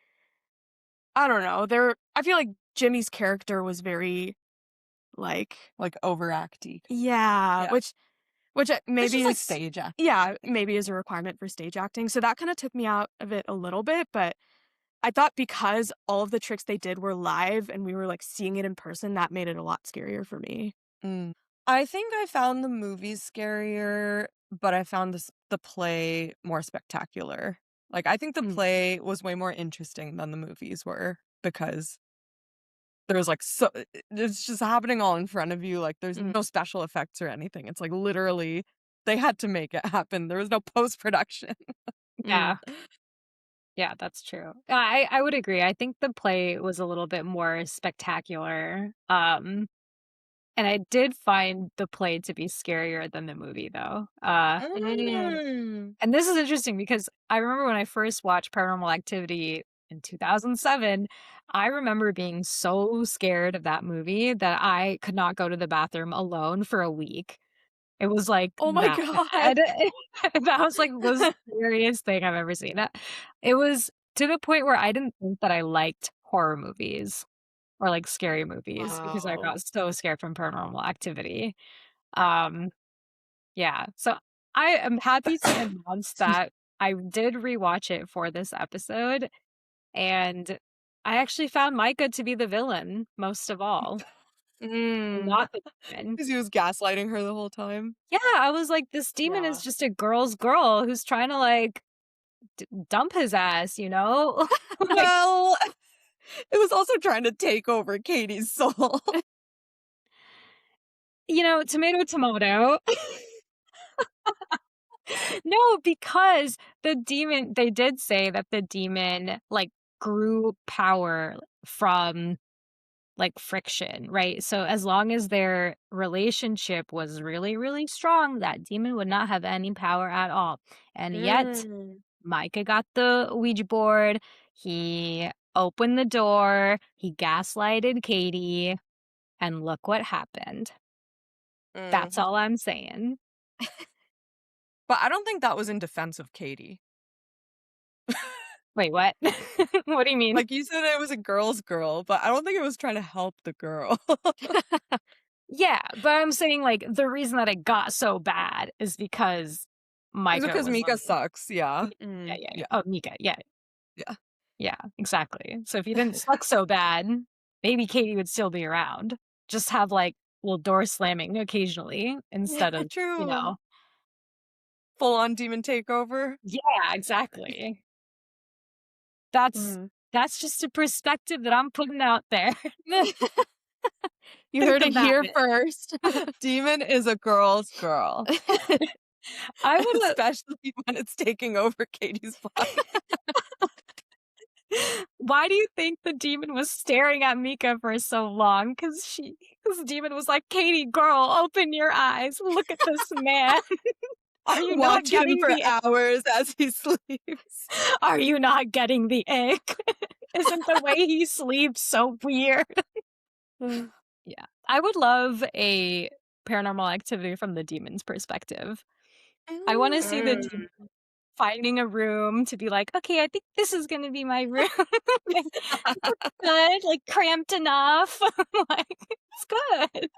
I don't know there I feel like Jimmy's character was very like Like, overacty. yeah, Yeah. which It's maybe just, like, is stage acting. yeah, maybe is a requirement for stage acting. So that kind of took me out of it a little bit, but I thought because all of the tricks they did were live and we were, like, seeing it in person, that made it a lot scarier for me. Mm. I think I found the movies scarier, but I found the play more spectacular. Like, I think the Mm, play was way more interesting than the movies were because there was, like, it's just happening all in front of you, like, there's mm, no special effects or anything. It's, like, literally they had to make it happen. There was no post-production. Yeah. mm, Yeah, that's true. I would agree. I think the play was a little bit more spectacular. And I did find the play to be scarier than the movie though. mm, Mm. And this is interesting because I remember when I first watched Paranormal Activity, in 2007, I remember being so scared of that movie that I could not go to the bathroom alone for a week. It was, like, Oh my that god. bad. That was, like, the scariest thing I've ever seen. It was to the point where I didn't think that I liked horror movies or, like, scary movies because I Wow. got so scared from Paranormal Activity. Um, yeah, so I am happy to announce Excuse that I did rewatch it for this episode, and I actually found Micah to be the villain most of all, Mm. not the demon. because he was gaslighting her the whole time. Yeah, I was like, this demon is Yeah. just a girl's girl who's trying to, like, dump his ass, you know? Like, Well, it was also trying to take over Katie's soul. tomato, tomato. No, because they did say that the demon, like, grew power from, like, friction, right? So as long as their relationship was really, really strong, that demon would not have any power at all. And yet, Mm. Micah got the Ouija board, he opened the door, he gaslighted Katie, and look what happened. That's Mhm. all I'm saying. But I don't think that was in defense of Katie. Wait, what? What do you mean? Like, you said it was a girl's girl, but I don't think it was trying to help the girl. Yeah, but I'm saying, like, the reason that it got so bad is because It's Micah because was Mika like, sucks, yeah. yeah, Mm. yeah, yeah. Yeah, Oh, Mika, yeah, yeah. yeah, exactly. So if you didn't suck so bad, maybe Katie would still be around. Just have, like, little door slamming occasionally instead of, you True. know. Full-on demon takeover. Yeah, exactly. That's Mm. that's just a perspective that I'm putting out there. You Think heard it about here it. first. Demon is a girl's girl, I would especially when it's taking over Katie's body. Why do you think the demon was staring at Mika for so long? This demon was like, Katie, girl, open your eyes. Look at this man. Are you not Watch him getting for the hours as he sleeps. Are you not getting the ick? Isn't the way he sleeps so weird? Mm. Yeah. I would love a paranormal activity from the demon's perspective. I want to see the demon Mm. finding a room to be like, okay, I think this is gonna be my room. Like, good, like cramped enough. Like, it's good.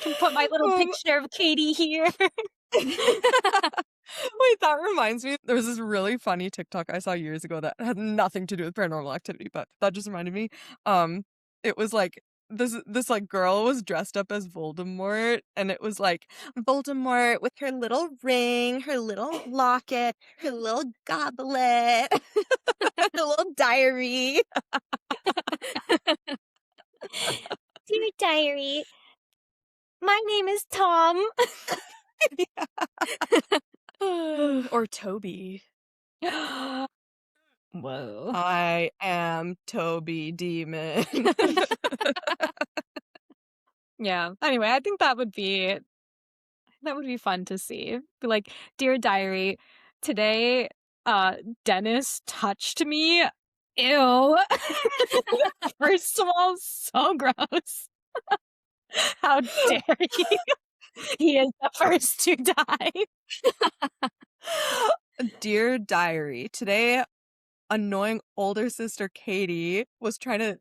Can put my little Um, picture of Katie here. Wait, that reminds me. There was this really funny TikTok I saw years ago that had nothing to do with paranormal activity, but that just reminded me. It was like this like girl was dressed up as Voldemort, and it was like Voldemort with her little ring, her little locket, her little goblet, her little diary. Dear diary, my name is Tom. Or Toby. Whoa. I am Toby Demon. Yeah. Anyway, I think that would be fun to see. Be like, dear diary, today Dennis touched me. Ew. First of all, so gross. How dare you? He is the first to die. Dear diary, today annoying older sister Katie was trying to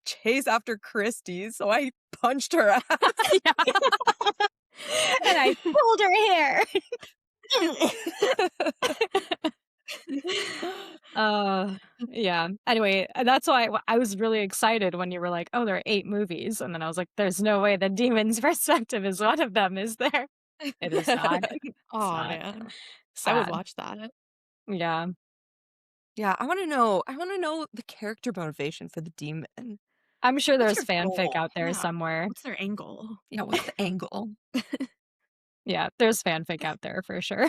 chase after Christy, so I punched her ass. Yeah. And I pulled her hair. Uh, yeah. Anyway, that's why I was really excited when you were like, "Oh, there are 8 movies," and then I was like, "There's no way the demon's perspective is one of them, is there?" It is not. It's Oh not. man. I would Sad. watch that. Yeah. Yeah, I want to know the character motivation for the demon. I'm sure What's there's your fanfic goal? out there Yeah. somewhere. What's their angle? Yeah, what's the angle? Yeah, there's fanfic out there for sure.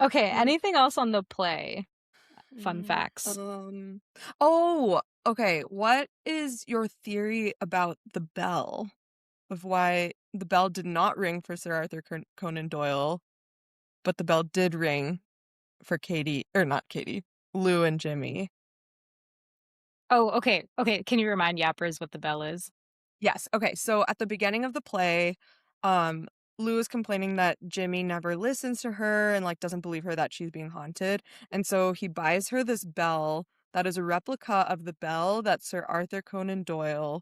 Okay, anything else on the play? Fun Mm, facts. Oh, okay. What is your theory about the bell? Of why the bell did not ring for Sir Arthur Conan Doyle, but the bell did ring Katie, or not Katie, Lou and Jimmy. Oh, okay. Okay. Can you remind yappers what the bell is? Yes. Okay. So at the beginning of the play, um, Lou is complaining that Jimmy never listens to her and like doesn't believe her that she's being haunted. And so he buys her this bell that is a replica of the bell that Sir Arthur Conan Doyle,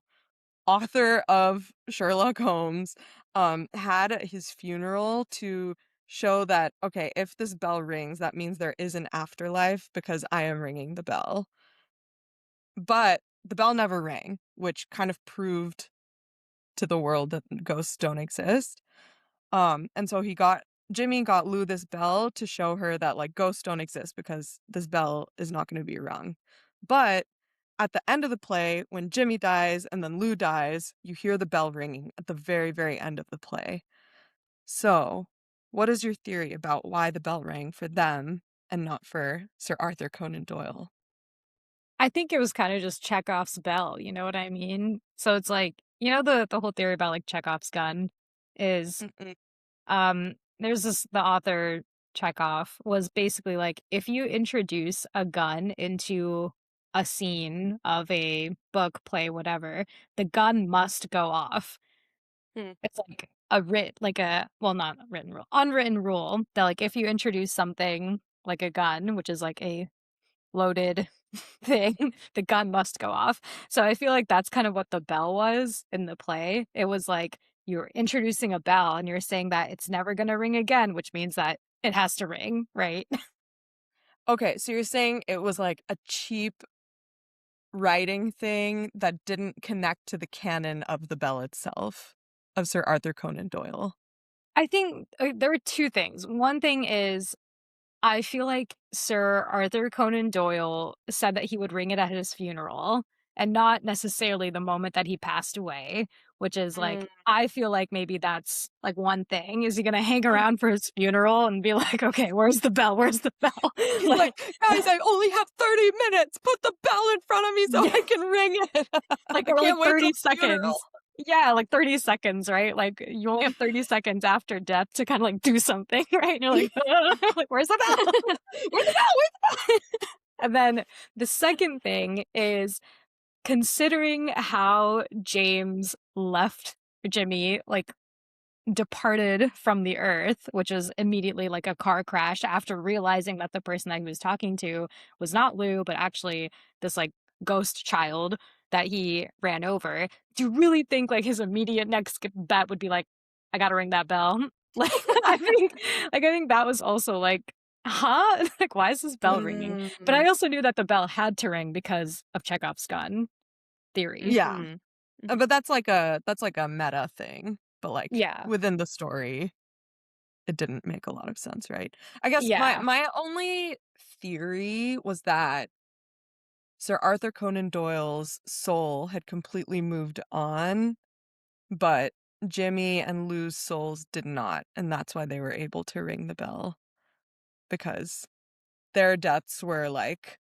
author of Sherlock Holmes, had at his funeral to show that, okay, if this bell rings, that means there is an afterlife because I am ringing the bell. But the bell never rang, which kind of proved to the world that ghosts don't exist. And so Jimmy got Lou this bell to show her that like ghosts don't exist because this bell is not going to be rung. But at the end of the play, when Jimmy dies and then Lou dies, you hear the bell ringing at the very, very end of the play. So, what is your theory about why the bell rang for them and not for Sir Arthur Conan Doyle? I think it was kind of just Chekhov's bell, you know what I mean? So it's like, you know, the whole theory about like Chekhov's gun is Mm-mm. there's the author Chekhov was basically like if you introduce a gun into a scene of a book, play, whatever, the gun must go off. Hmm. It's like well, not a written rule, unwritten rule that like if you introduce something like a gun, which is like a loaded thing, the gun must go off. So I feel like that's kind of what the bell was in the play. It was like you're introducing a bell and you're saying that it's never going to ring again, which means that it has to ring, right? Okay, so you're saying it was like a cheap writing thing that didn't connect to the canon of the bell itself, of Sir Arthur Conan Doyle. I think there were two things. One thing is I feel like Sir Arthur Conan Doyle said that he would ring it at his funeral and not necessarily the moment that he passed away, which is like, Mm. I feel like maybe that's like one thing. Is he going to hang around for his funeral and be like, okay, where's the bell? Where's the bell? He's like, like, guys, I only have 30 minutes. Put the bell in front of me so yeah, I can ring it. like, I or like can't wait till 30 the funeral. seconds. Yeah, like 30 seconds, right? Like you only have 30 seconds after death to kind of like do something, right? And you're like, like where's the bell? Where's the bell? And then the second thing is considering how James left Jimmy, like departed from the earth, which is immediately like a car crash after realizing that the person that he was talking to was not Lou, but actually this like ghost child that he ran over. Do you really think like his immediate next bet would be like, I gotta ring that bell? Like I think that was also like, huh? Like why is this bell ringing? But Mm. I also knew that the bell had to ring because of Chekhov's gun theory. Yeah. Mhm. But that's like a meta thing. But like Yeah. within the story, it didn't make a lot of sense, right? I guess my Yeah. my only theory was that Sir Arthur Conan Doyle's soul had completely moved on, but Jimmy and Lou's souls did not, and that's why they were able to ring the bell because their deaths were like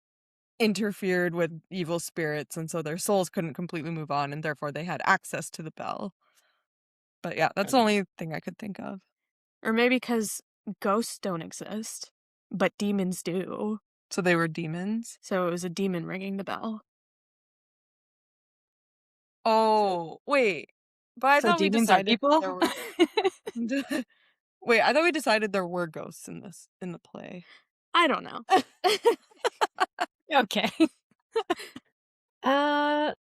interfered with evil spirits, and so their souls couldn't completely move on, and therefore they had access to the bell. But yeah, that's the only thing I could think of. Or maybe because ghosts don't exist, but demons do. So they were demons. So it was a demon ringing the bell. Oh, wait. But I So thought we demons are decided people? there were Wait, I thought we decided there were ghosts in the play. I don't know. Okay. Uh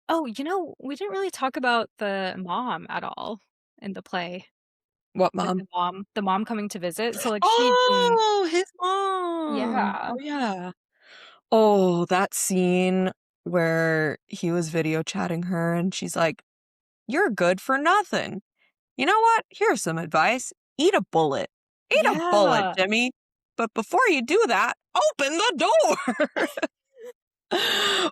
oh, we didn't really talk about the mom at all in the play. What Like mom? the mom coming to visit. So like she didn't Oh, his mom. yeah. Oh yeah. Oh, that scene where he was video chatting her and she's like, "You're good for nothing. You know what? Here's some advice. Eat a bullet. Eat a bullet, Yeah. Jimmy. But before you do that, open the door."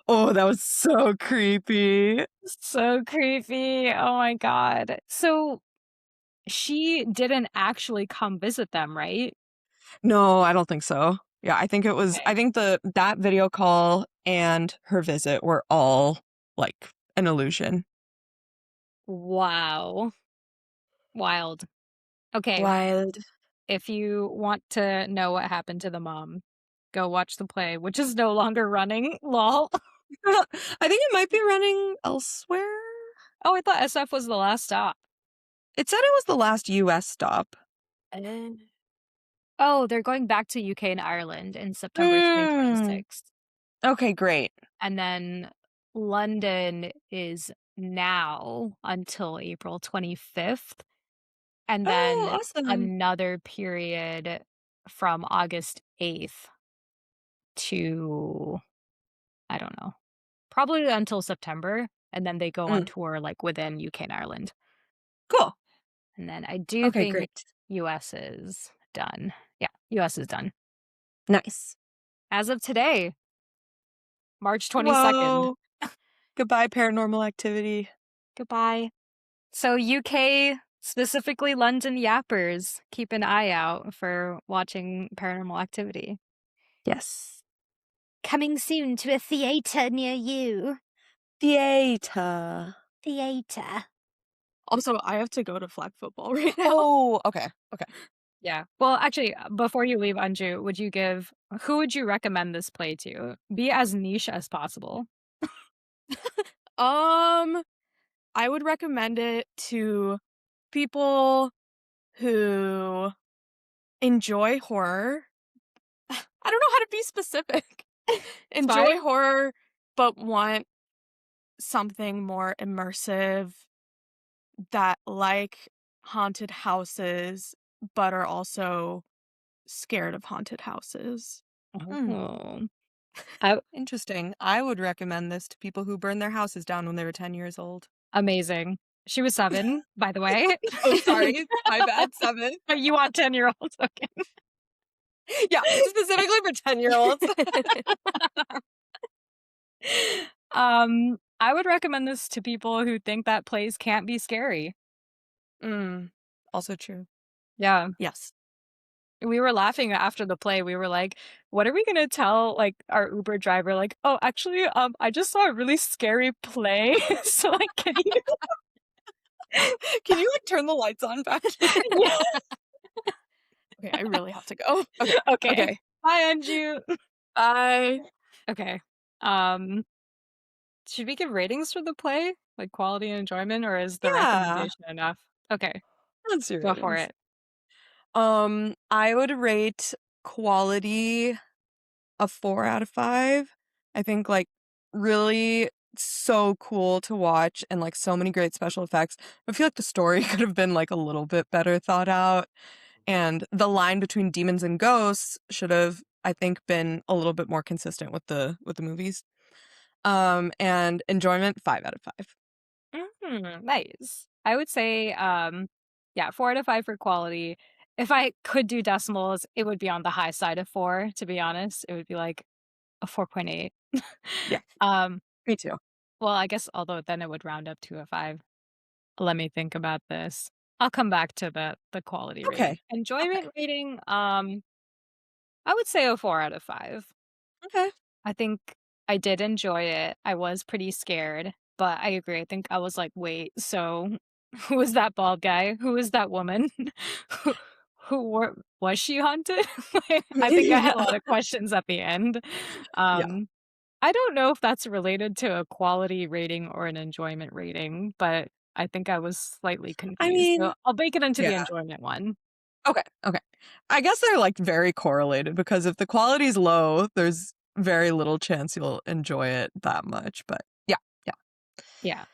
Oh, that was so creepy. So creepy. Oh my god. So she didn't actually come visit them, right? No, I don't think so. Yeah, I Okay. think that video call and her visit were all like an illusion. Wow. Wild. Okay. Wild. if you want to know what happened to the mom, go watch the play, which is no longer running. Lol. I think it might be running elsewhere. Oh, I thought SF was the last stop. It said it was the last US stop. Oh, they're going back to UK and Ireland in September Mm. 2026. Okay, great. And then London is now until April 25th. And Oh, then awesome. another period from August 8th to, I don't know, probably until September. And then they go on tour like within UK and Ireland. Cool. And then I do Okay, think great. US is done. Yeah, US is done. Nice. As of today, March 22nd. Whoa. Goodbye, Paranormal Activity. Goodbye. So UK, specifically London Yappers, keep an eye out for watching Paranormal Activity. Yes. Coming soon to a theater near you. Theater. Theater. Also, I have to go to flag football right now. Oh, okay. Okay. Yeah. Well, actually, before you leave, Anju, who would you recommend this play to? Be as niche as possible. I would recommend it to people who enjoy horror. I don't know how to be specific. Enjoy horror, but want something more immersive that like haunted houses, but are also scared of haunted houses. Oh. Interesting. I would recommend this to people who burned their houses down when they were 10 years old. Amazing. She was 7, by the way. Oh, sorry. My bad. 7. You want 10-year-olds. Okay. Yeah, specifically for 10-year-olds. I would recommend this to people who think that plays can't be scary. Also true. Yeah. Yes. We were laughing after the play. We were like, what are we going to tell like our Uber driver? Like, oh, actually, I just saw a really scary play. So like, can you like turn the lights on back? Yeah. Okay, I really have to go. Okay. Bye, Anju. Bye. Okay. Should we give ratings for the play? Like quality and enjoyment, or is the recommendation enough? Okay. Let's do Go for it. I would rate quality a 4 out of 5. I think like really so cool to watch and like so many great special effects. I feel like the story could have been like a little bit better thought out, and the line between demons and ghosts should have, I think, been a little bit more consistent with the movies. And enjoyment 5 out of 5. Nice. I would say, yeah, 4 out of 5 for quality. If I could do decimals, it would be on the high side of 4, to be honest. It would be like a 4.8. Yeah. Me too. Well, I guess although then it would round up to a 5. Let me think about this. I'll come back to the quality rating. Okay. Enjoyment rating, I would say a 4 out of 5. Okay. I think I did enjoy it. I was pretty scared, but I agree. I think I was like, wait, so who is that bald guy? Who is that woman? who was she haunted? I think I had a lot of questions at the end. I don't know if that's related to a quality rating or an enjoyment rating, but I think I was slightly confused. So I'll bake it into the enjoyment one. Okay. I guess they're like very correlated, because if the quality's low, there's very little chance you'll enjoy it that much. But Yeah.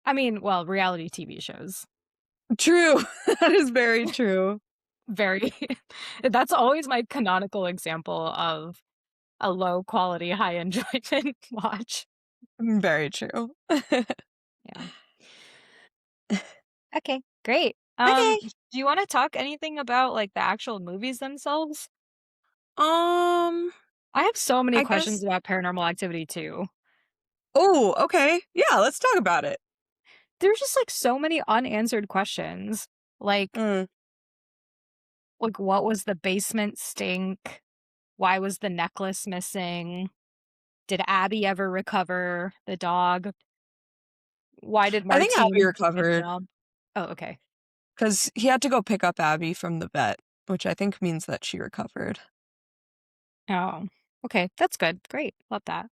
I mean, well, reality TV shows. True. That is very true. Very. That's always my canonical example of a low quality, high enjoyment watch. Very true. Yeah. Okay, great. Okay. Do you want to talk anything about like the actual movies themselves? I I have so many guess. questions about Paranormal Activity too. Oh, okay. Yeah, let's talk about it. There's just like so many unanswered questions. Like what was the basement stink? Why was the necklace missing? Did Abby ever recover the dog? Why did I think Martine Abby recovered. Oh, okay. Because he had to go pick up Abby from the vet. which I think means that she recovered. Oh, okay. That's good. Great. Love that.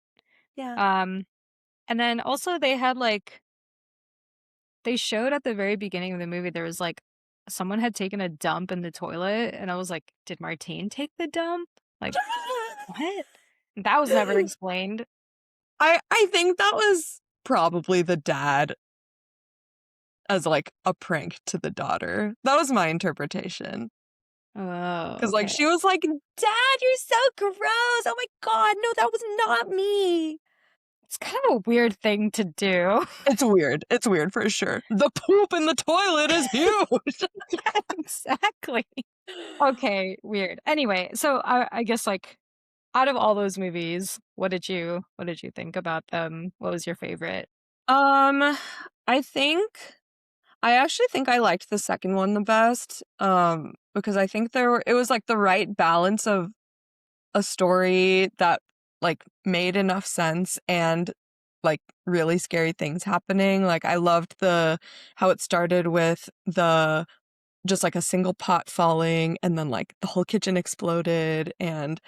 Yeah. Um, and then also they had like they showed at the very beginning of the movie there was like someone had taken a dump in the toilet and I was like, did Martine take the dump? Like, what? That was never explained. I think that was probably the dad as like a prank to the daughter. That was my interpretation. Oh, Because like okay. she was like, "Dad, you're so gross. Oh my god, no, that was not me." It's kind of a weird thing to do. It's weird. It's weird for sure. The poop in the toilet is huge. Yeah, exactly. Okay, weird. Anyway, so I guess like out of all those movies, what did you think about them? What was your favorite? Um, I think I actually think I liked the second one the best. Because I think it was like the right balance of a story that like made enough sense and like really scary things happening. Like I loved the how it started with the just like a single pot falling and then like the whole kitchen exploded and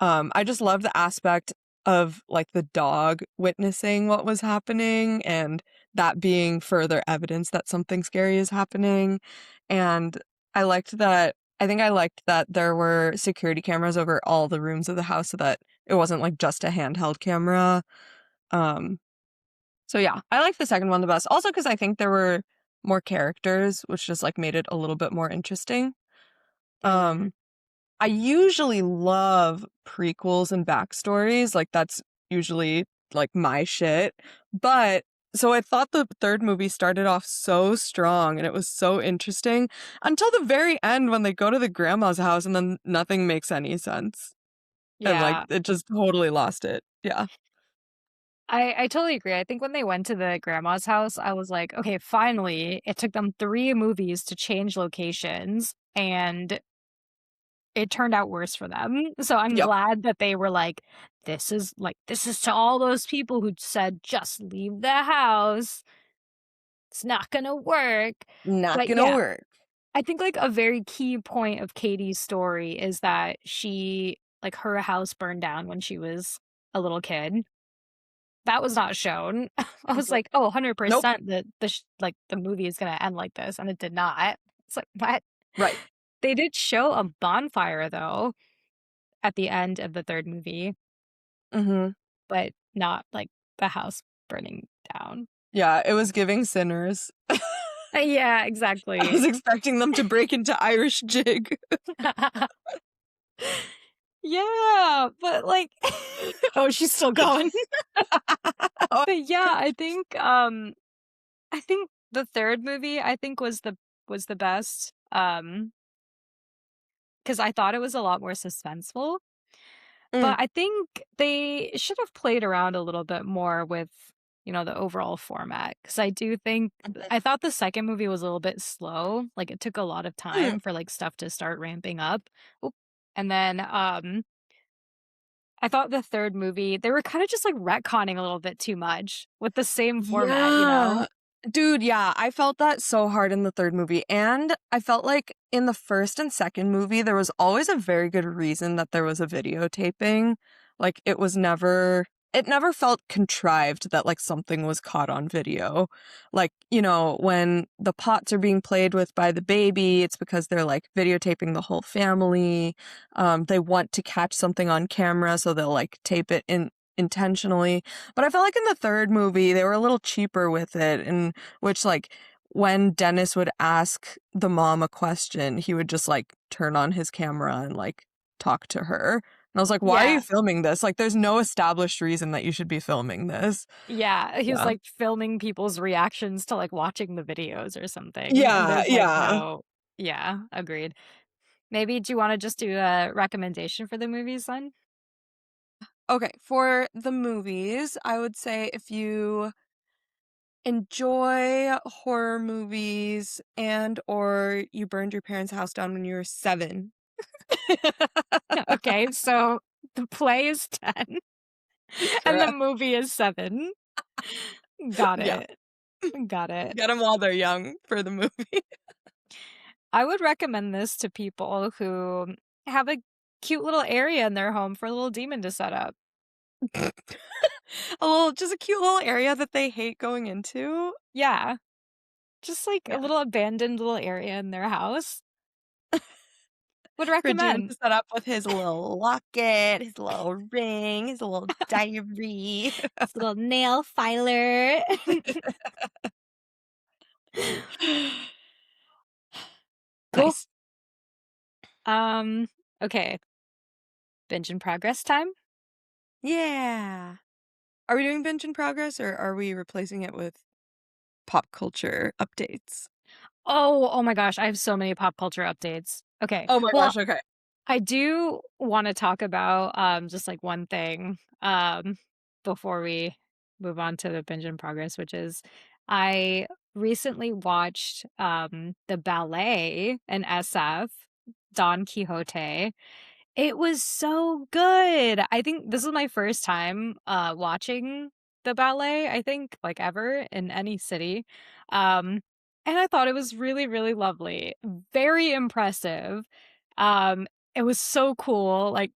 I just love the aspect of like the dog witnessing what was happening and that being further evidence that something scary is happening. And I think I liked that there were security cameras over all the rooms of the house so that it wasn't like just a handheld camera. Um so yeah, I like the second one the best. Also because I think there were more characters, which just like made it a little bit more interesting. Mm, Um I usually love prequels and backstories, like, that's usually, like, my shit, but so I thought the 3rd movie started off so strong, and it was so interesting until the very end when they go to the grandma's house, and then nothing makes any sense, and, like, yeah, it just totally lost it. Yeah. I totally agree. I think when they went to the grandma's house, I was like, okay, finally, it took them 3 movies to change locations, and it turned out worse for them. So I'm Yep. glad that they were this is to all those people who said just leave the house. It's not gonna work. Not But gonna yeah, work. I think like a very key point of Katie's story is that her house burned down when she was a little kid. That was not shown. I was Mhm. like, "Oh, Nope. 100% the movie is gonna end like this," and it did not. It's like, "What?" Right. They did show a bonfire, though, at the end of the 3rd movie, Mhm. but not, like, the house burning down. Yeah, it was giving Sinners. Yeah, I was exactly. expecting them to break into Irish jig. Yeah, but, like oh, she's still going. Oh, But, yeah, I think the 3rd movie, I think, was the best, because I thought it was a lot more suspenseful. mm, But I think they should have played around a little bit more with, the overall format. Because I do think mhm. I thought the second movie was a little bit slow, like, it took a lot of Mm. time for, like, stuff to start ramping up. Oop, and then, I thought the 3rd movie, they were kinda just, like, retconning a little bit too much with the same format, you know? Yeah. Dude, yeah, I felt that so hard in the 3rd movie, and I felt like in the 1st and 2nd movie, there was always a very good reason that there was a videotaping. Like, it never felt contrived that, like, something was caught on video. Like, when the pots are being played with by the baby, it's because they're, like, videotaping the whole family. They want to catch something on camera, so they'll, like, tape it in intentionally. But I felt like in the 3rd movie, they were a little cheaper with it, in which, like, when Dennis would ask the mom a question, he would just, like, turn on his camera and, like, talk to her. And I was like, "Why are you Yeah. filming this? Like, there's no established reason that you should be filming this." Yeah, he was, Yeah. like, filming people's reactions to, like, watching the videos or something, and Yeah, there's, like, yeah. no yeah, agreed. Maybe do you wanna just do a recommendation for the movies then? Okay, for the movies, I would say if you enjoy horror movies and or you burned your parents' house down when you were 7. Okay, so the play is 10 and the Correct. movie is 7. Got Yeah. it. Got it. Get them while they're young for the movie. I would recommend this to people who have a cute little area in their home for a little demon to set up. Just a cute little area that they hate going into. Yeah, just like a Yeah. little abandoned little area in their house. Would For Demon recommend. to set up with his little locket, his little ring, his little diary. This little nail filer. Cool. Nice. Okay. Binge in progress time? Yeah. Are we doing binge in progress or are we replacing it with pop culture updates? Oh my gosh, I have so many pop culture updates. Okay. Oh my Well, gosh, okay. I do wanna talk about, just, like, one thing, before we move on to the binge in progress, which is I recently watched, the ballet in SF, Don Quixote. It was so good. I think this is my first time, watching the ballet, I think, like, ever in any city, um, and I thought it was really, really lovely, very impressive. It was so cool, like,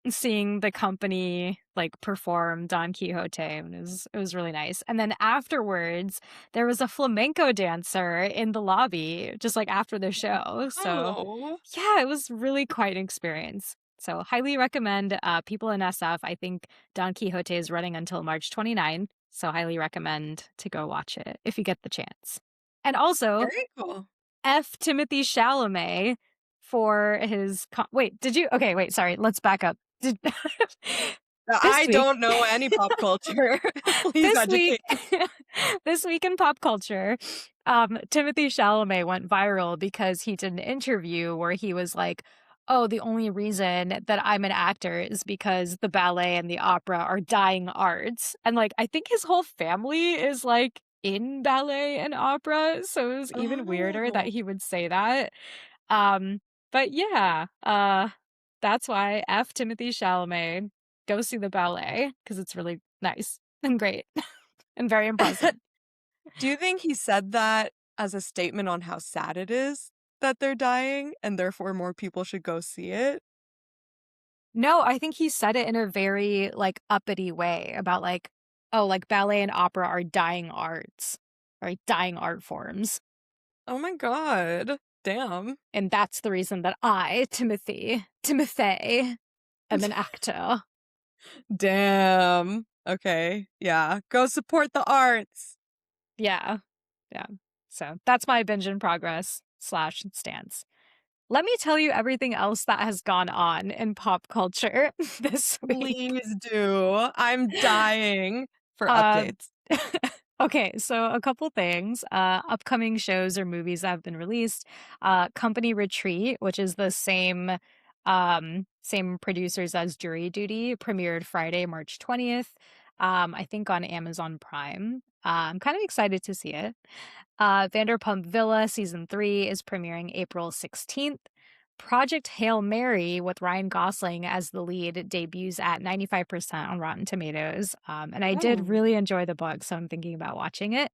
seeing the company, like, perform Don Quixote, and it was really nice, and then afterwards, there was a flamenco dancer in the lobby just, like, after the show, so Oh. yeah, it was really quite an experience. So, highly recommend, people in SF. I think Don Quixote is running until March 29, so highly recommend to go watch it if you get the chance. And also, Very cool. F. Timothy Chalamet for his wait, did you okay, wait, sorry, let's back up. Did this I week don't know any pop culture. Please this week educate me. this week in pop culture, Timothy Chalamet went viral because he did an interview where he was like, "Oh, the only reason that I'm an actor is because the ballet and the opera are dying arts." And like I think his whole family is like in ballet and opera, so it was even weirder that Oh. he would say that. Um, but yeah, that's why F. Timothy Chalamet, go see the ballet because it's really nice and great and very impressive. Do you think he said that as a statement on how sad it is that they're dying and therefore more people should go see it? No, I think he said it in a very like uppity way about like, oh, like ballet and opera are dying arts, right? Dying art forms. Oh my god. Damn. And that's the reason that I, Timothy, am an actor. Damn. Okay. Yeah. Go support the arts. Yeah. Yeah. So that's my binge in progress slash stance. Let me tell you everything else that has gone on in pop culture this week. Please do. I'm dying for Uh, updates. okay, so a couple things. Upcoming shows or movies that have been released. Company Retreat, which is the same producers as Jury Duty, premiered Friday, March 20th. I think on Amazon Prime. I'm kind of excited to see it. Vanderpump Villa season 3 is premiering April 16th. Project Hail Mary with Ryan Gosling as the lead debuts at 95% on Rotten Tomatoes. And I did Oh. really enjoy the book, so I'm thinking about watching it.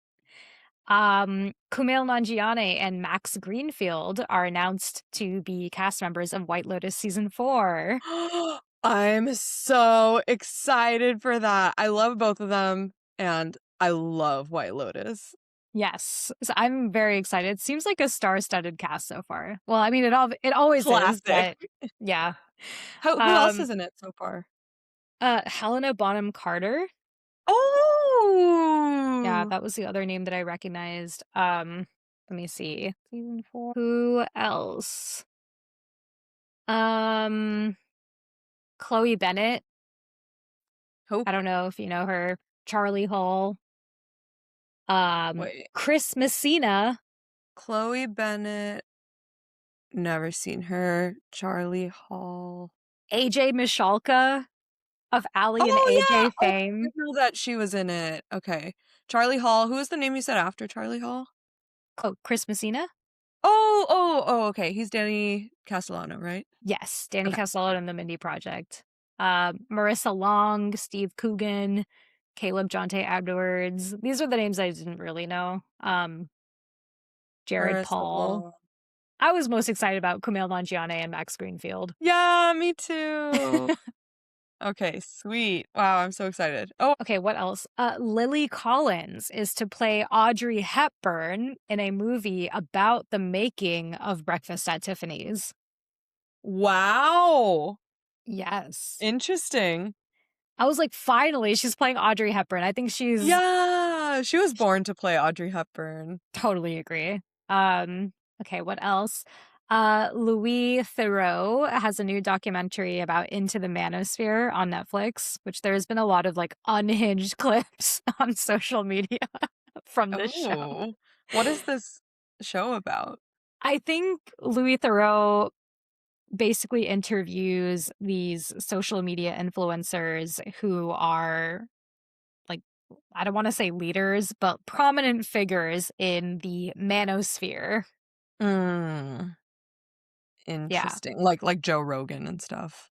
Kumail Nanjiani and Max Greenfield are announced to be cast members of White Lotus season 4. I'm so excited for that. I love both of them and I love White Lotus. Yes, so I'm very excited. Seems like a star-studded cast so far. Well, I mean, it always is, Classic. but yeah. Who else Um, is in it so far? Helena Bonham Carter. Yeah, Oh, that was the other name that I recognized. Let me see. Season 4. Who else? Um, Chloe Bennett. who? I don't know if you know her. Charlie Hall. Wait, Chris Messina. Chloe Bennett. Never seen her. Charlie Hall. AJ Mishalka of Ally and Oh yeah. AJ Oh, I fame. didn't know that she was in it. Okay, Charlie Hall. Who was the name you said after Charlie Hall? Oh, Chris Messina? Oh. Okay, he's Danny Castellano, right? Yes, Danny Okay. Castello and the Mindy Project. Marissa Long, Steve Coogan, Caleb Jonte Edwards. These are the names I didn't really know. Jared Marissa Paul. Long. I was most excited about Kumail Nanjiani and Max Greenfield. Yeah, me too. Okay, sweet. Wow, I'm so excited. Oh, Okay, what else? Lily Collins is to play Audrey Hepburn in a movie about the making of Breakfast at Tiffany's. wow. Yes. Interesting. I was like, finally, she's playing Audrey Hepburn. I think she's Yeah, she was born to play Audrey Hepburn. totally agree. Okay, what else? Louis Theroux has a new documentary about Into the Manosphere on Netflix, which there's been a lot of like unhinged clips on social media from this show. Oh, what is this show about? I think Louis Theroux basically interviews these social media influencers who are like, I don't want to say leaders, but prominent figures in the manosphere. Mm, Yeah. interesting. Like Joe Rogan and stuff.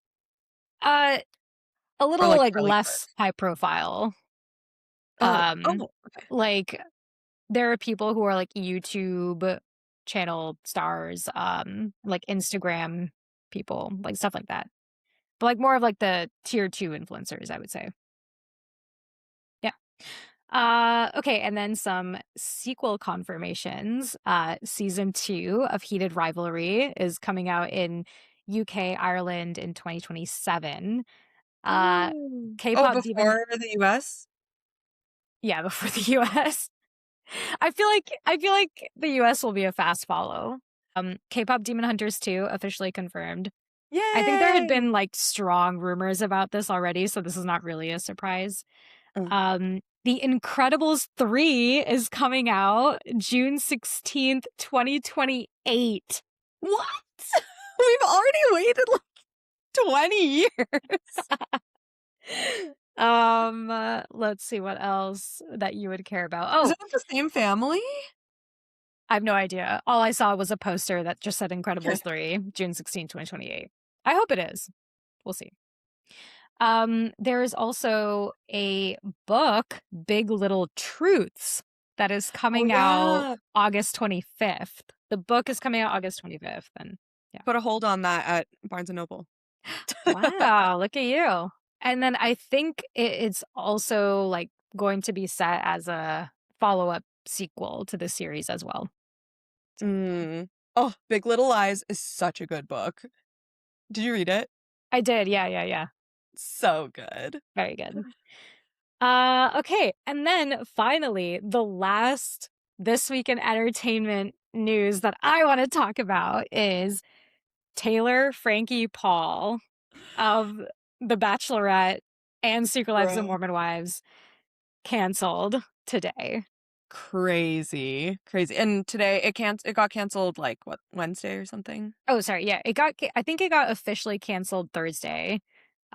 Uh a Or little like like Charlie less Kirk. high profile. Oh, Um okay. like there are people who are like YouTube channel stars, like Instagram people, like stuff like that. But like more of like the tier 2 influencers, I would say. Yeah. Okay, and then some sequel confirmations. Season 2 of Heated Rivalry is coming out in UK, Ireland in 2027. Oh. Oh, K-pop demon before the US? yeah, before the US. I feel like the US will be a fast follow. K-pop Demon Hunters 2 officially confirmed. I think there had Yay! been like strong rumors about this already, so this is not really a surprise. Mm. The Incredibles 3 is coming out June 16th, 2028. What? We've already waited like 20 years. Let's see what else that you would care about. Is Oh, it the same family? I have no idea. All I saw was a poster that just said Okay. Incredibles 3, June 2028. I hope it is. We'll see. There is also a book, Big Little Truths, that is Oh coming out yeah. August 25th. The book is coming out August 25th, and yeah. Put a hold on that at Barnes and Noble. Wow, look at you. And then I think it's also like going to be set as a follow-up sequel to the series as well. Mm. Oh, Big Little Lies is such a good book. Did you read it? I did, yeah. So good. Very good. Okay, and then finally, the last This Week in Entertainment news that I want to talk about is Taylor Frankie Paul of The Bachelorette and Secret Lives of Bro. Mormon Wives canceled today. Crazy. Crazy. And today it got canceled like what, Wednesday or something? Oh, sorry. Yeah, I think it got officially canceled Thursday.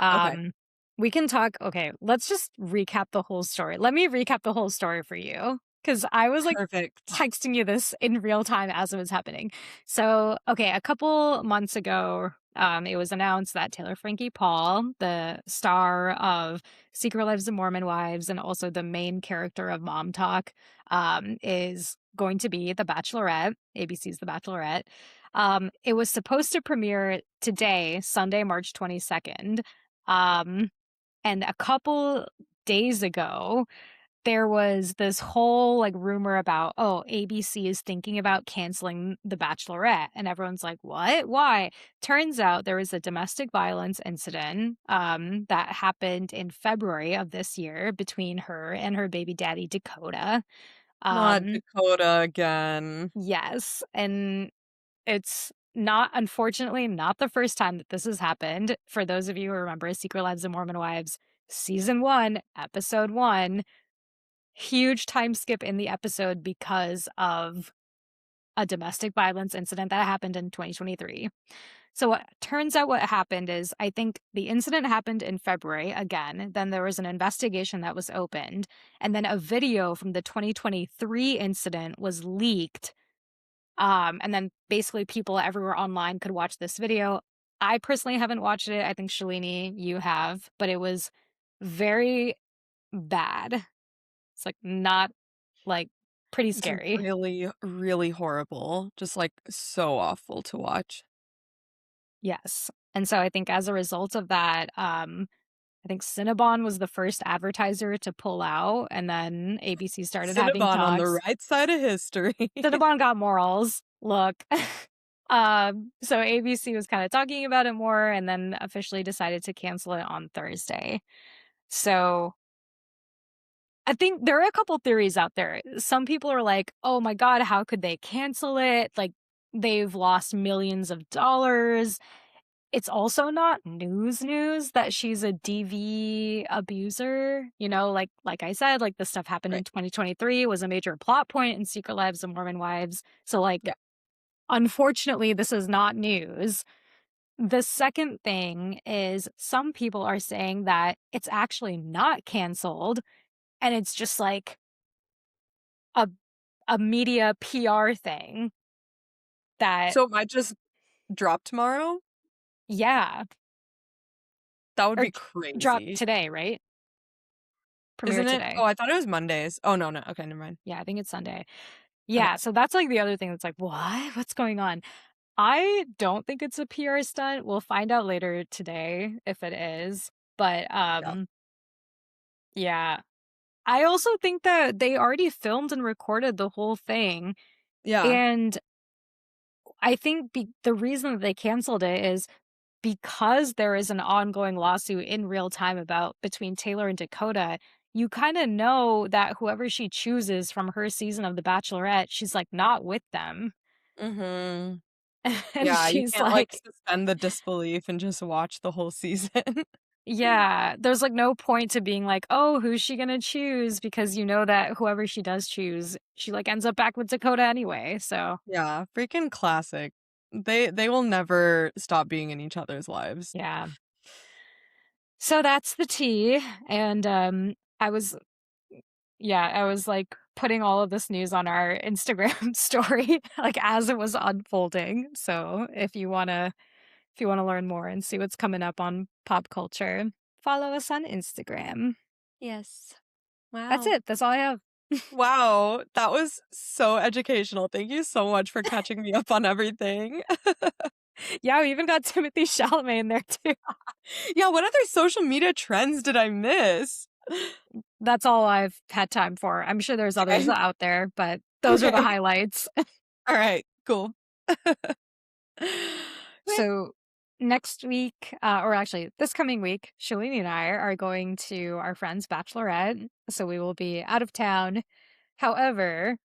Okay. We can talk. Okay, let's just recap the whole story. Let me recap the whole story for you because I was like Perfect. texting you this in real time as it was happening. So, okay, a couple months ago, it was announced that Taylor Frankie Paul, the star of Secret Lives of Mormon Wives and also the main character of Mom Talk, is going to be The Bachelorette, ABC's The Bachelorette. It was supposed to premiere today, Sunday, March 22nd. And a couple days ago, there was this whole like rumor about, oh, ABC is thinking about canceling The Bachelorette. And everyone's like, what? Why? Turns out there was a domestic violence incident that happened in February of this year between her and her baby daddy, Dakota. Not Um, Dakota again. yes. And it's not, unfortunately, not the first time that this has happened. For those of you who remember Secret Lives of Mormon Wives, season 1, episode 1, huge time skip in the episode because of a domestic violence incident that happened in 2023. So what turns out what happened is I think the incident happened in February again. Then there was an investigation that was opened. And then a video from the 2023 incident was leaked. And then basically people everywhere online could watch this video. I personally haven't watched it. I think Shalini, you have, but it was very bad. It's like not like pretty It's scary. really, really horrible. Just like so awful to watch. Yes. And so I think as a result of that, I think Cinnabon was the first advertiser to pull out, and then ABC started having Cinnabon on the talks. right side of history. Cinnabon got morals. Look. So ABC was kind of talking about it more and then officially decided to cancel it on Thursday. So I think there are a couple theories out there. Some people are like, oh my God, how could they cancel it? Like, they've lost millions of dollars. It's also not news that she's a DV abuser. You know, like I said, like this stuff happened in Right. 2023, was a major plot point in Secret Lives of Mormon Wives. So like, Yeah. unfortunately, this is not news. The second thing is some people are saying that it's actually not canceled and it's just like a a media PR thing that So it might just drop tomorrow? yeah, That would or be dropped crazy. today, right? Premiere Isn't it? today. Oh, I thought it was Mondays. Oh, no, no. Okay, never mind. Yeah, I think it's Sunday. Okay. Yeah, so that's like the other thing that's like, what? What's going on? I don't think it's a PR stunt. We'll find out later today if it is. But Yeah. yeah. I also think that they already filmed and recorded the whole thing. Yeah. And I think the reason that they canceled it is because there is an ongoing lawsuit in real time about between Taylor and Dakota. You kind of know that whoever she chooses from her season of The Bachelorette, she's like not with them. Mm-hmm. And Yeah, you she's can't like like, suspend the disbelief and just watch the whole season. yeah, there's like no point to being like, oh, who's she gonna choose? Because you know that whoever she does choose, she like ends up back with Dakota anyway. So Yeah, freaking classic. They will never stop being in each other's lives. yeah. So that's the tea. And I was yeah, I was like putting all of this news on our Instagram story like as it was unfolding. So if you wanna learn more and see what's coming up on pop culture, follow us on Instagram. Yes. That's Wow. it. That's all I have. Wow, that was so educational. Thank you so much for catching me up on everything. Yeah, we even got Timothy Chalamet in there too. Yeah, what other social media trends did I miss? That's all I've had time for. I'm sure there's others Okay. out there, but those are the Okay. highlights. All right, cool. Okay. So next week, or actually this coming week, Shalini and I are going to our friend's bachelorette. So we will be out of town. However,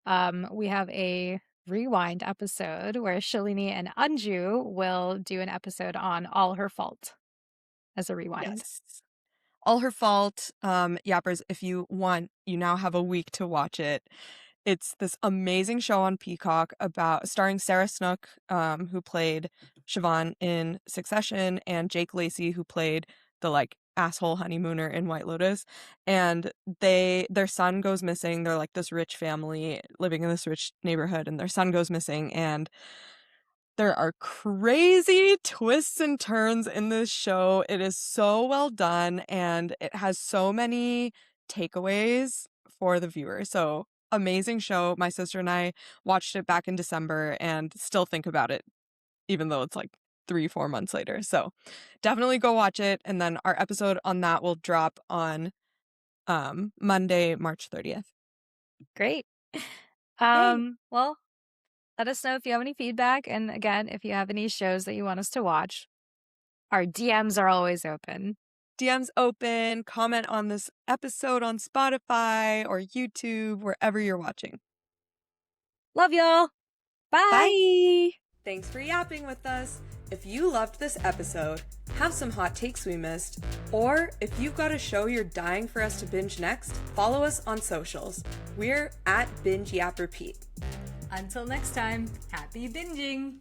we have a rewind episode where Shalini and Anju will do an episode on All Her Fault as a rewind. Yes. All Her Fault. Yappers, if you want, you now have a week to watch it. It's this amazing show on Peacock about starring Sarah Snook, who played Siobhan in Succession, and Jake Lacey, who played the like asshole honeymooner in White Lotus. And their son goes missing. They're like this rich family living in this rich neighborhood, and their son goes missing. And there are crazy twists and turns in this show. It is so well done, and it has so many takeaways for the viewer. So, amazing show. My sister and I watched it back in December and still think about it, even though it's like 3, 4 months later. So, definitely go watch it. And then our episode on that will drop on Monday, March 30th. Great. Yay. Well, let us know if you have any feedback. And again, if you have any shows that you want us to watch, our DMs are always open. DMs open, comment on this episode on Spotify or YouTube, wherever you're watching. Love y'all. Bye. Bye! Thanks for yapping with us. If you loved this episode, have some hot takes we missed, or if you've got a show you're dying for us to binge next, follow us on socials. We're at bingeyaprepeat. Until next time, happy binging.